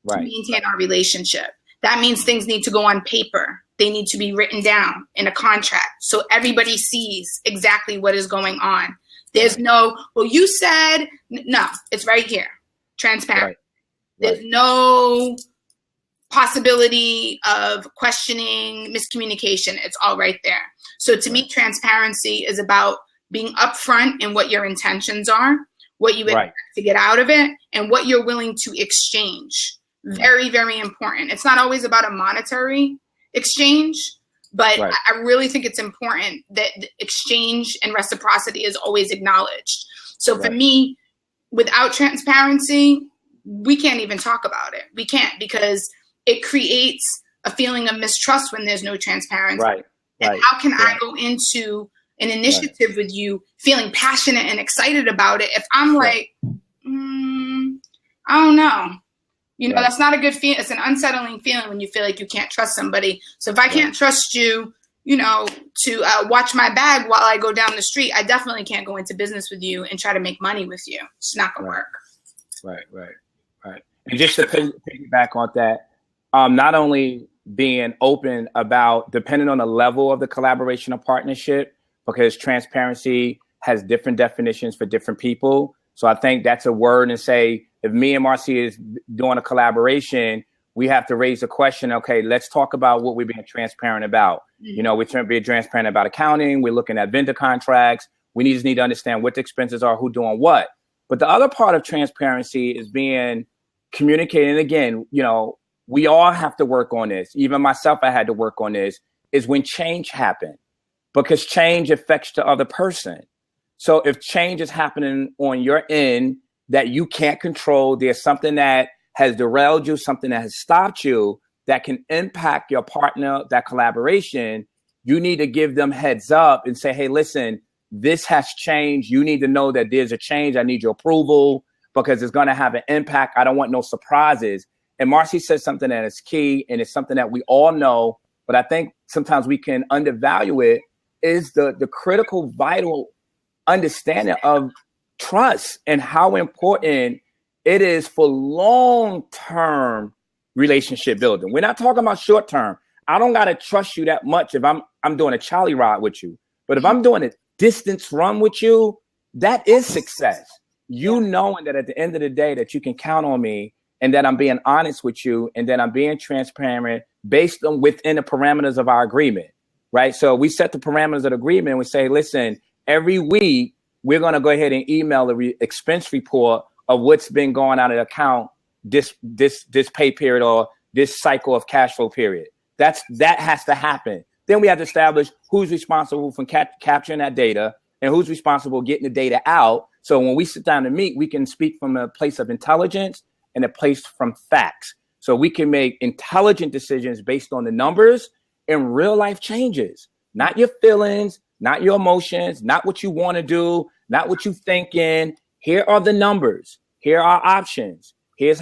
to maintain our relationship. That means things need to go on paper. They need to be written down in a contract so everybody sees exactly what is going on. There's no, well, you said, no, it's right here. Transparent. There's no possibility of questioning, miscommunication. It's all right there. So to me, transparency is about being upfront in what your intentions are, what you expect to get out of it, and what you're willing to exchange. Very, very important. It's not always about a monetary exchange, but I really think it's important that the exchange and reciprocity is always acknowledged. So for me, without transparency, we can't even talk about it. We can't, because it creates a feeling of mistrust when there's no transparency. And how can I go into an initiative with you feeling passionate and excited about it if I'm like, I don't know. That's not a good feeling. It's an unsettling feeling when you feel like you can't trust somebody. So if I can't trust you, to watch my bag while I go down the street, I definitely can't go into business with you and try to make money with you. It's not going to work. Right. And just to piggyback on that, not only being open about, depending on the level of the collaboration or partnership, because transparency has different definitions for different people. So I think that's a word, and say, if me and Marcy is doing a collaboration, we have to raise the question, okay, let's talk about what we're being transparent about. We're being transparent about accounting. We're looking at vendor contracts. We just need to understand what the expenses are, who doing what. But the other part of transparency is being communicating. Again, we all have to work on this. Even myself, I had to work on this, is when change happens, because change affects the other person. So if change is happening on your end that you can't control, there's something that has derailed you, something that has stopped you that can impact your partner, that collaboration, you need to give them heads up and say, hey, listen, this has changed. You need to know that there's a change. I need your approval because it's going to have an impact. I don't want no surprises. And Marcy said something that is key, and it's something that we all know, but I think sometimes we can undervalue it, is the critical, vital understanding of trust and how important it is for long-term relationship building. We're not talking about short-term. I don't got to trust you that much if I'm doing a Charlie ride with you. But if I'm doing a distance run with you, that is success. You knowing that at the end of the day that you can count on me, and that I'm being honest with you, and that I'm being transparent based on within the parameters of our agreement, right? So we set the parameters of the agreement. And we say, listen, every week we're going to go ahead and email the expense report of what's been going out of the account this pay period or this cycle of cash flow period. That has to happen. Then we have to establish who's responsible for capturing that data and who's responsible getting the data out. So when we sit down to meet, we can speak from a place of intelligence and a place from facts. So we can make intelligent decisions based on the numbers and real life changes, not your feelings, not your emotions, not what you want to do, not what you're thinking. Here are the numbers. Here are options. Here's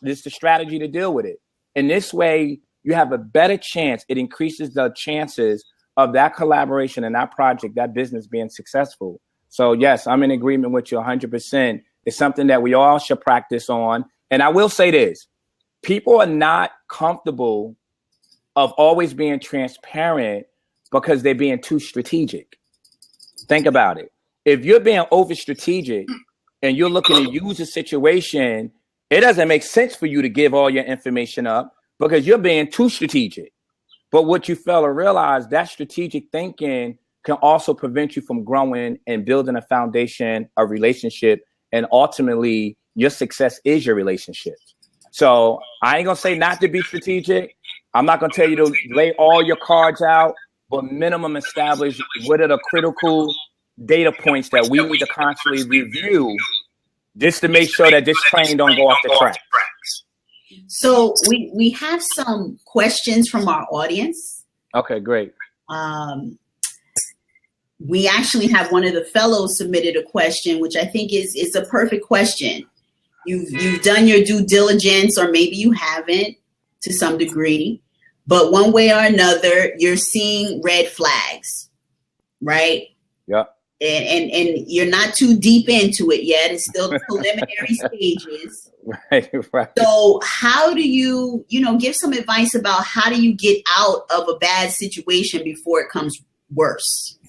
this is the strategy to deal with it. And this way, you have a better chance. It increases the chances of that collaboration and that project, that business being successful. So yes, I'm in agreement with you 100%. It's something that we all should practice on. And I will say this, people are not comfortable of always being transparent because they're being too strategic. Think about it. If you're being over strategic and you're looking to use a situation, it doesn't make sense for you to give all your information up because you're being too strategic. But what you fail to realize, that strategic thinking can also prevent you from growing and building a foundation, a relationship, and ultimately your success is your relationship. So I ain't gonna say not to be strategic. I'm not gonna tell you to lay all your cards out, but minimum establish what are the critical data points that we need to constantly review just to make sure that this train don't go off the track. So we have some questions from our audience. Okay, great. We actually have one of the fellows submitted a question, which I think is a perfect question. You've done your due diligence, or maybe you haven't to some degree, but one way or another, you're seeing red flags, right? Yeah. And you're not too deep into it yet. It's still the preliminary stages. Right. So how do you give some advice about how do you get out of a bad situation before it comes worse?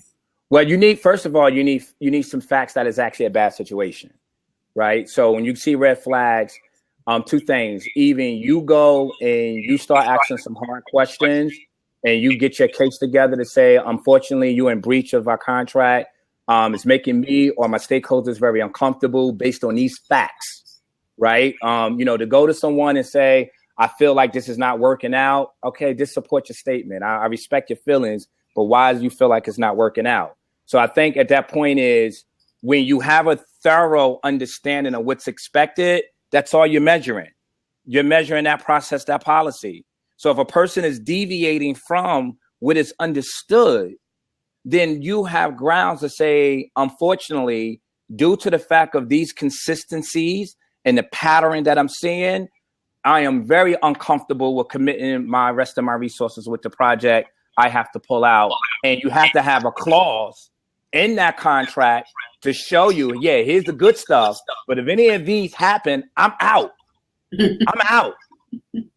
Well, first of all, you need some facts that is actually a bad situation, right? So when you see red flags, two things. Either you go and you start asking some hard questions and you get your case together to say, unfortunately, you're in breach of our contract. It's making me or my stakeholders very uncomfortable based on these facts, right? To go to someone and say, I feel like this is not working out. Okay, just support your statement. I respect your feelings, but why do you feel like it's not working out? So I think at that point is when you have a thorough understanding of what's expected, that's all you're measuring. You're measuring that process, that policy. So if a person is deviating from what is understood, then you have grounds to say, unfortunately, due to the fact of these consistencies and the pattern that I'm seeing, I am very uncomfortable with committing my rest of my resources with the project. I have to pull out. And you have to have a clause in that contract to show you, yeah, here's the good stuff. But if any of these happen, I'm out. I'm out.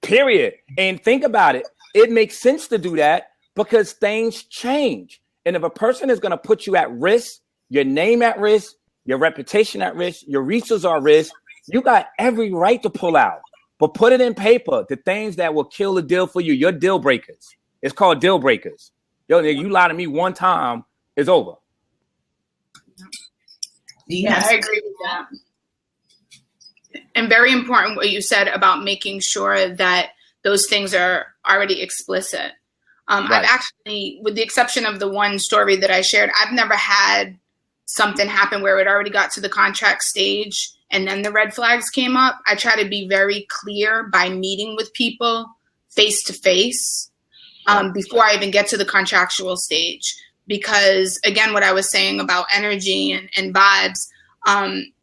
Period. And think about it. It makes sense to do that because things change. And if a person is going to put you at risk, your name at risk, your reputation at risk, your resources are at risk, you got every right to pull out. But put it in paper, the things that will kill the deal for you, your deal breakers. It's called deal breakers. Yo, nigga, you lie to me one time, it's over. I agree with that. And very important what you said about making sure that those things are already explicit. Right. I've actually, with the exception of the one story that I shared, I've never had something happen where it already got to the contract stage and then the red flags came up. I try to be very clear by meeting with people face to face before I even get to the contractual stage. Because again, what I was saying about energy and vibes,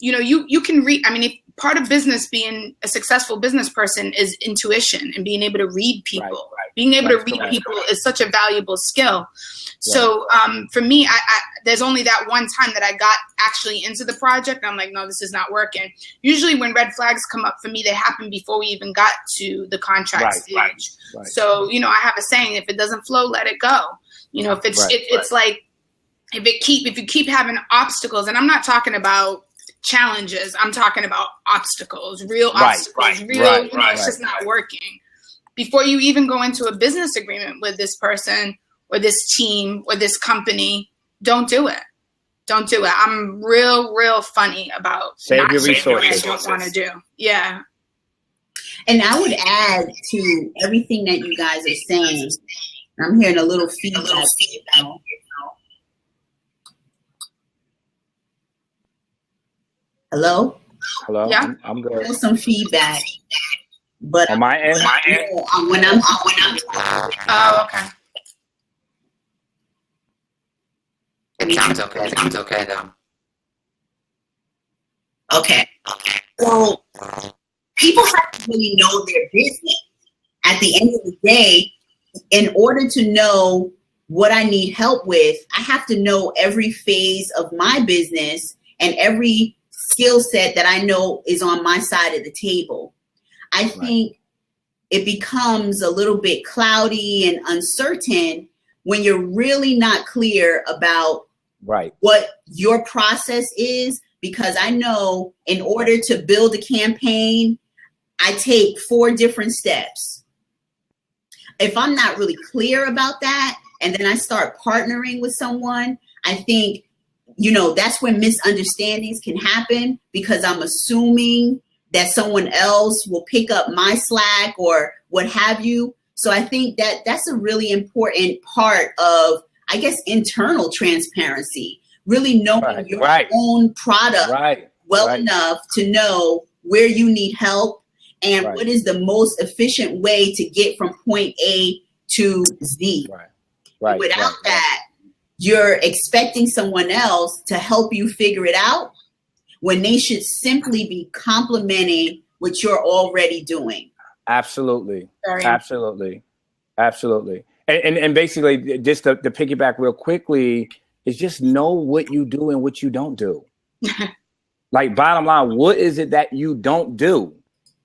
you can read, if part of business, being a successful business person, is intuition and being able to read people. Right. Being able to read people is such a valuable skill. Right. So for me, I there's only that one time that I got actually into the project. I'm like, no, this is not working. Usually when red flags come up for me, they happen before we even got to the contract stage. Right. So, I have a saying, if it doesn't flow, let it go. If it's like, if you keep having obstacles, and I'm not talking about challenges, I'm talking about obstacles, real obstacles, it's just not working. Before you even go into a business agreement with this person or this team or this company, don't do it. Don't do it. I'm real funny about save your resources. I don't want to do. Yeah. And I would add to everything that you guys are saying. I'm hearing a little feedback. Hello? Hello? Yeah. I'm good. There's some feedback. But on my end? When I'm oh, okay. It sounds okay. It sounds okay though. Okay. So people have to really know their business. At the end of the day, in order to know what I need help with, I have to know every phase of my business and every skill set that I know is on my side of the table. I think it becomes a little bit cloudy and uncertain when you're really not clear about what your process is, because I know in order to build a campaign, I take 4 different steps. If I'm not really clear about that, and then I start partnering with someone, I think, that's when misunderstandings can happen, because I'm assuming that someone else will pick up my slack or what have you. So I think that that's a really important part of, I guess, internal transparency, really knowing your own product well enough to know where you need help and what is the most efficient way to get from point A to Z. Without that, you're expecting someone else to help you figure it out when they should simply be complementing what you're already doing. Absolutely. Absolutely. And basically, just to piggyback real quickly, is just know what you do and what you don't do. Like, bottom line, what is it that you don't do?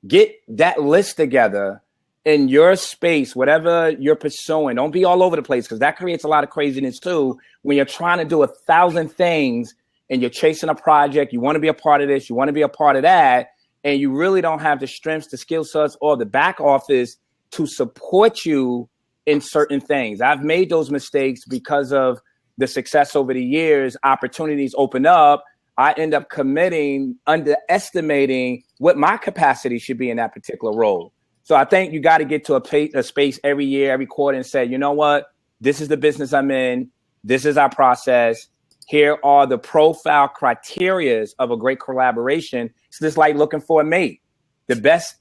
Get that list together in your space, whatever you're pursuing. Don't be all over the place, because that creates a lot of craziness too. When you're trying to do 1,000 things and you're chasing a project, you want to be a part of this, you want to be a part of that, and you really don't have the strengths, the skill sets, or the back office to support you in certain things. I've made those mistakes because of the success over the years. Opportunities open up. I end up committing, underestimating what my capacity should be in that particular role. So I think you got to get to a space every year, every quarter, and say, you know what? This is the business I'm in. This is our process. Here are the profile criterias of a great collaboration. It's just like looking for a mate. The best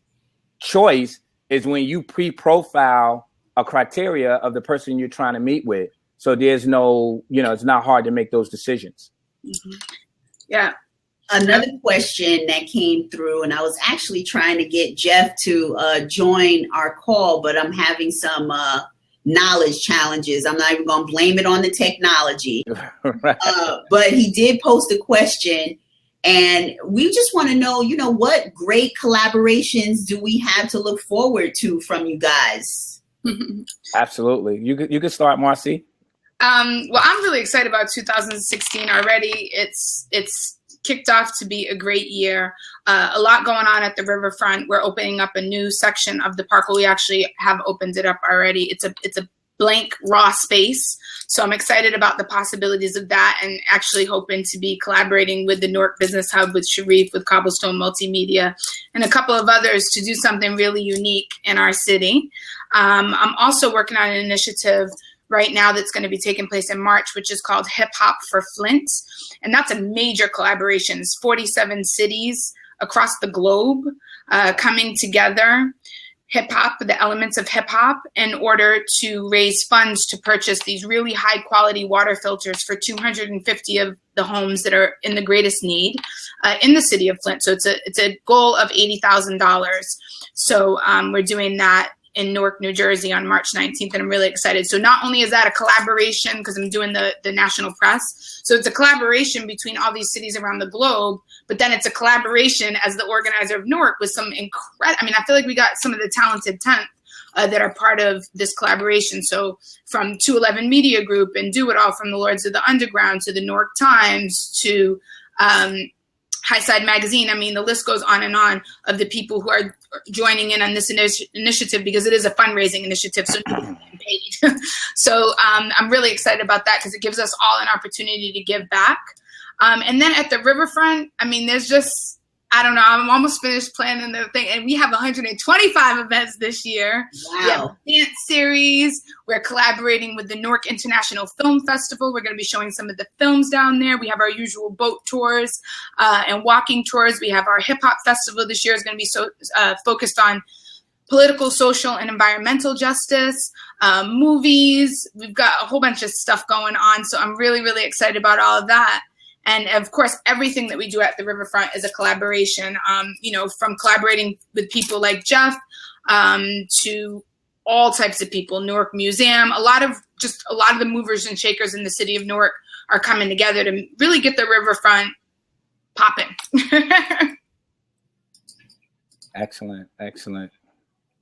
choice is when you pre-profile a criteria of the person you're trying to meet with. So there's no, it's not hard to make those decisions. Mm-hmm. Yeah. Another question that came through, and I was actually trying to get Jeff to join our call, but I'm having some knowledge challenges. I'm not even going to blame it on the technology. But he did post a question, and we just want to know, what great collaborations do we have to look forward to from you guys? Absolutely. You could start, Marcy. Well, I'm really excited about 2016 already. It's kicked off to be a great year. A lot going on at the Riverfront. We're opening up a new section of the park. Well, we actually have opened it up already. It's a blank raw space. So I'm excited about the possibilities of that, and actually hoping to be collaborating with the Newark Business Hub, with Sharif, with Cobblestone Multimedia, and a couple of others to do something really unique in our city. I'm also working on an initiative right now that's going to be taking place in March, which is called Hip Hop for Flint. And that's a major collaboration. It's 47 cities across the globe coming together, hip hop, the elements of hip hop, in order to raise funds to purchase these really high quality water filters for 250 of the homes that are in the greatest need in the city of Flint. So it's a goal of $80,000. So we're doing that in Newark, New Jersey on March 19th, and I'm really excited. So not only is that a collaboration, because I'm doing the national press, so it's a collaboration between all these cities around the globe, but then it's a collaboration as the organizer of Newark with some I feel like we got some of the talented 10th that are part of this collaboration. So from 211 Media Group and Do It All, from the Lords of the Underground to the Newark Times to High Side Magazine. I mean, the list goes on and on of the people who are joining in on this initiative, because it is a fundraising initiative. So paid. So I'm really excited about that because it gives us all an opportunity to give back. And then at the Riverfront, I mean, there's just, I don't know, I'm almost finished planning the thing. And we have 125 events this year. Wow. We have a dance series. We're collaborating with the Newark International Film Festival. We're going to be showing some of the films down there. We have our usual boat tours and walking tours. We have our hip hop festival this year is going to be focused on political, social, and environmental justice, movies. We've got a whole bunch of stuff going on. So I'm really, really excited about all of that. And of course, everything that we do at the Riverfront is a collaboration, from collaborating with people like Jeff to all types of people, Newark Museum. A lot of the movers and shakers in the city of Newark are coming together to really get the Riverfront popping. Excellent.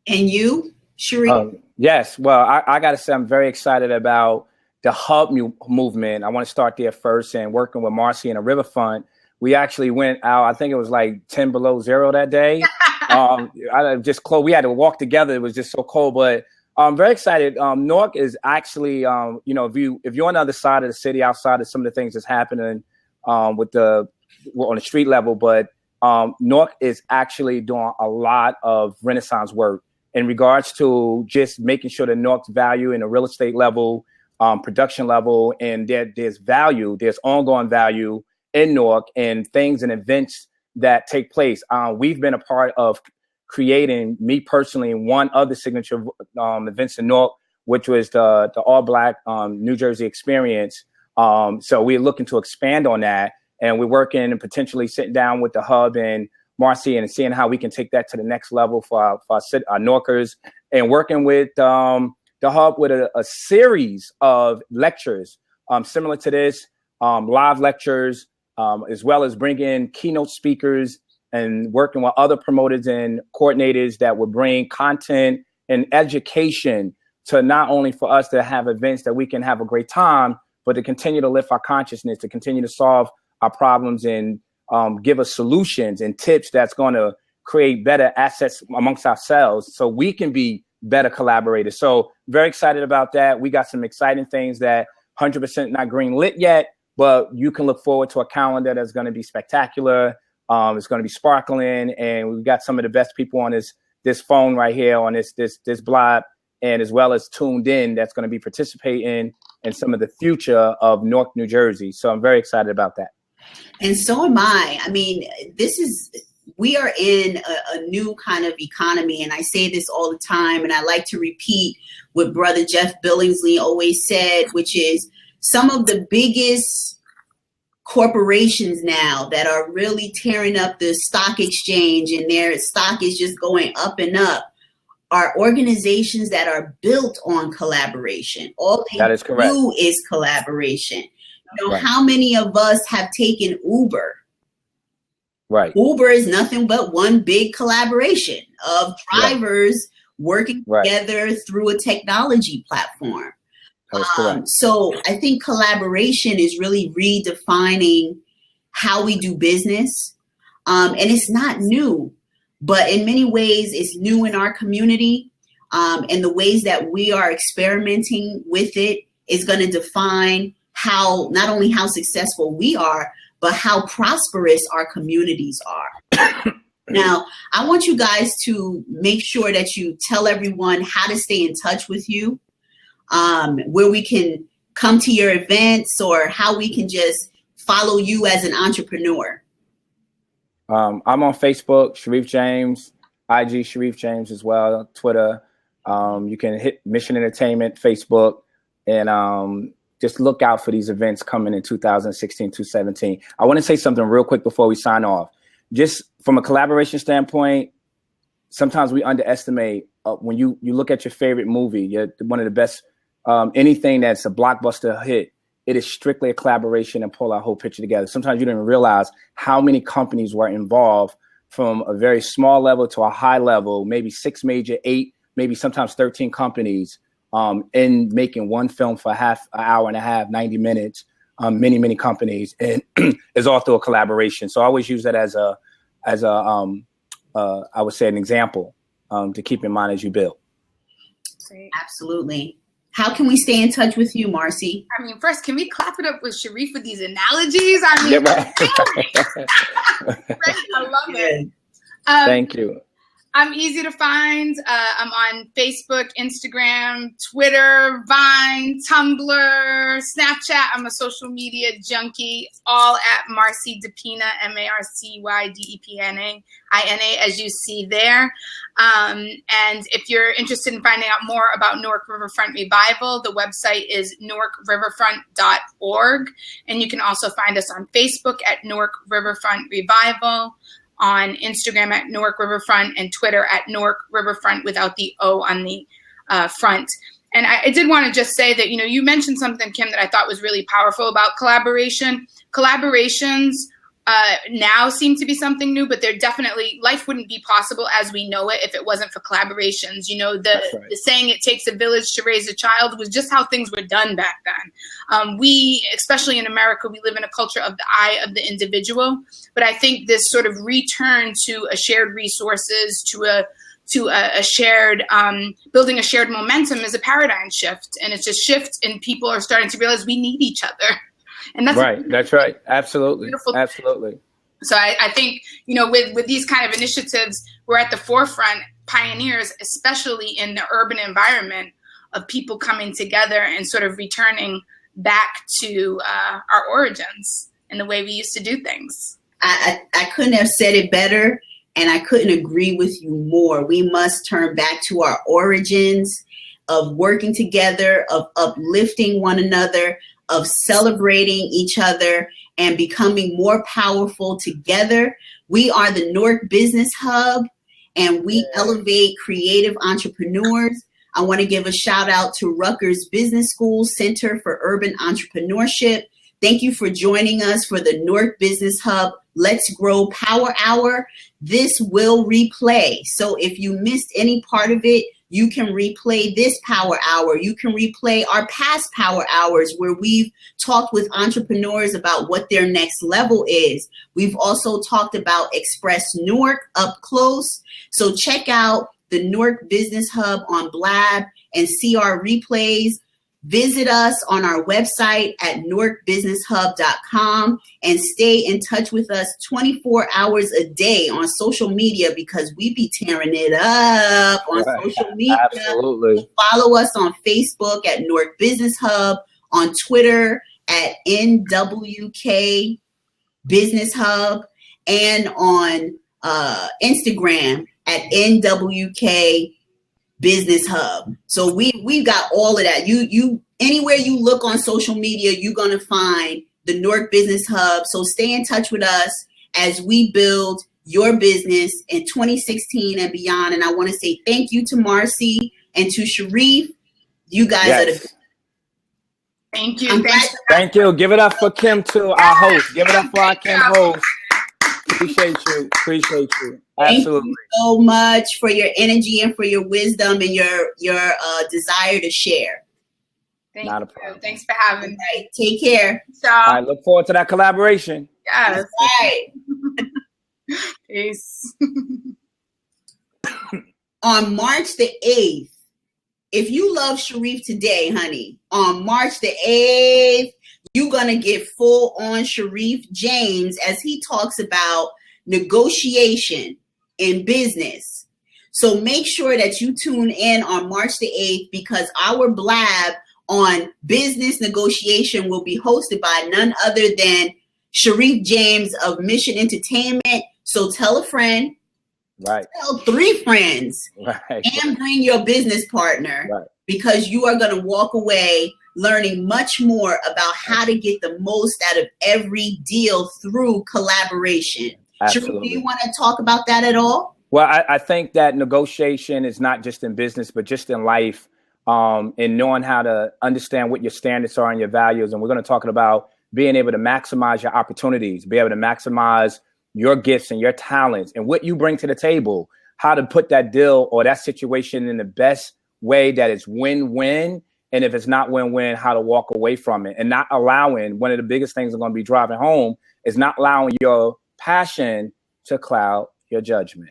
And you, Shariff? Yes. Well, I got to say, I'm very excited about the hub movement. I want to start there first, and working with Marcy and the Riverfront. We actually went out, I think it was like 10 below zero that day. We had to walk together. It was just so cold, but I'm very excited. Newark is actually, if you're on the other side of the city, outside of some of the things that's happening on the street level, but Newark is actually doing a lot of Renaissance work in regards to just making sure that Newark's value in the real estate level, production level, and there's ongoing value in Newark and things and events that take place. We've been a part of creating, me personally, one of the signature events in Newark, which was the All Black New Jersey experience. So we're looking to expand on that, and we're working and potentially sitting down with the hub and Marcy and seeing how we can take that to the next level for our Newarkers, and working with the hub with a series of lectures similar to this, live lectures, as well as bringing in keynote speakers and working with other promoters and coordinators that would bring content and education to not only for us to have events that we can have a great time, but to continue to lift our consciousness, to continue to solve our problems and give us solutions and tips that's going to create better assets amongst ourselves so we can be better collaborators. So very excited about that. We got some exciting things that 100% not green lit yet, but you can look forward to a calendar that's going to be spectacular. It's going to be sparkling, and we've got some of the best people on this phone right here on this Blab, and as well as tuned in, that's going to be participating in some of the future of Newark, New Jersey. So I'm very excited about that. And so am I. I mean, we are in a new kind of economy, and I say this all the time, and I like to repeat what Brother Jeff Billingsley always said, which is some of the biggest corporations now that are really tearing up the stock exchange and their stock is just going up and up are organizations that are built on collaboration. All they do is collaboration. Right. How many of us have taken Uber? Right. Uber is nothing but one big collaboration of drivers working together through a technology platform. So I think collaboration is really redefining how we do business. And it's not new, but in many ways it's new in our community. And the ways that we are experimenting with it is going to define not only how successful we are, but how prosperous our communities are. Now, I want you guys to make sure that you tell everyone how to stay in touch with you, where we can come to your events, or how we can just follow you as an entrepreneur. I'm on Facebook, Shariff James, IG Shariff James as well, Twitter. You can hit Mission Entertainment, Facebook, and just look out for these events coming in 2016, 2017. I want to say something real quick before we sign off. Just from a collaboration standpoint, sometimes we underestimate when you look at your favorite movie, one of the best, anything that's a blockbuster hit, it is strictly a collaboration and pull our whole picture together. Sometimes you don't even realize how many companies were involved from a very small level to a high level, maybe 6 major, 8, maybe sometimes 13 companies in making one film for an hour and a half, 90 minutes, many companies, and it's all through a collaboration. So I always use that as I would say an example to keep in mind as you build. Absolutely. How can we stay in touch with you, Marcy? I mean, first, can we clap it up with Shariff with these analogies? I mean, Yeah, right? I love it. Thank you. I'm easy to find. I'm on Facebook, Instagram, Twitter, Vine, Tumblr, Snapchat. I'm a social media junkie, all at Marcy DePina, MarcyDepina, as you see there. And if you're interested in finding out more about Newark Riverfront Revival, the website is newarkriverfront.org. And you can also find us on Facebook at Newark Riverfront Revival, on Instagram at Newark Riverfront, and Twitter at Newark Riverfront without the O on the front. And I did want to just say that, you mentioned something, Kim, that I thought was really powerful about collaboration. Collaborations now seem to be something new, but life wouldn't be possible as we know it if it wasn't for collaborations. The saying, it takes a village to raise a child, was just how things were done back then. We, especially in America, we live in a culture of the I of the individual. But I think this sort of return to a shared resources, to a shared, building a shared momentum is a paradigm shift. And it's a shift, and people are starting to realize we need each other. And that's right. That's right. Absolutely. Absolutely. So I think, with these kind of initiatives, we're at the forefront, pioneers, especially in the urban environment, of people coming together and sort of returning back to our origins and the way we used to do things. I couldn't have said it better, and I couldn't agree with you more. We must turn back to our origins of working together, of uplifting one another, of celebrating each other, and becoming more powerful together. We are the Newark Business Hub, and we elevate creative entrepreneurs. I want to give a shout out to Rutgers Business School Center for Urban Entrepreneurship. Thank you for joining us for the Newark Business Hub Let's Grow Power Hour. This will replay. So if you missed any part of it, you can replay this Power Hour. You can replay our past Power Hours where we've talked with entrepreneurs about what their next level is. We've also talked about Express Newark up close. So check out the Newark Business Hub on Blab and see our replays. Visit us on our website at newarkbusinesshub.com and stay in touch with us 24 hours a day on social media, because we be tearing it up on social media. Absolutely. Follow us on Facebook at Newark Business Hub, on Twitter at NWK Business Hub, and on Instagram at NWK Business Hub. So we've got all of that. You anywhere you look on social media, you're gonna find the Newark Business Hub. So stay in touch with us as we build your business in 2016 and beyond. And I want to say thank you to Marcy and to Shariff. You guys are the Thank you. Thank you. Give it up for Kim too, our host. Give it up for our Kim host. Appreciate you. Absolutely. Thank you so much for your energy and for your wisdom and your desire to share. Not a problem. Thanks for having me. Right. Take care. All right, look forward to that collaboration. Yes. Right. Peace. On March the 8th, if you love Shariff today, honey, on March the 8th, you're going to get full on Shariff James as he talks about negotiation in business. So make sure that you tune in on March the 8th, because our Blab on business negotiation will be hosted by none other than Shariff James of Mission Entertainment. So tell a friend, tell 3 friends, and bring your business partner, because you are going to walk away learning much more about how to get the most out of every deal through collaboration. Shariff, do you want to talk about that at all? Well, I think that negotiation is not just in business, but just in life, and knowing how to understand what your standards are and your values. And we're going to talk about being able to maximize your opportunities, be able to maximize your gifts and your talents and what you bring to the table, how to put that deal or that situation in the best way that is win-win. And if it's not win-win, how to walk away from it, and not allowing, one of the biggest things I'm going to be driving home is not allowing your passion to cloud your judgment.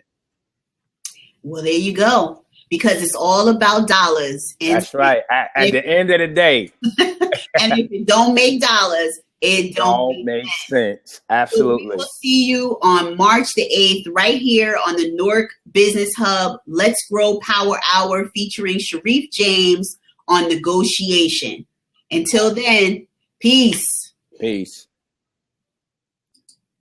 Well, there you go. because it's all about dollars. And that's right. At the end of the day. And if it don't make dollars, it don't make sense. Absolutely. So we will see you on March the 8th right here on the Newark Business Hub Let's Grow Power Hour featuring Shariff James on negotiation. Until then, peace. Peace.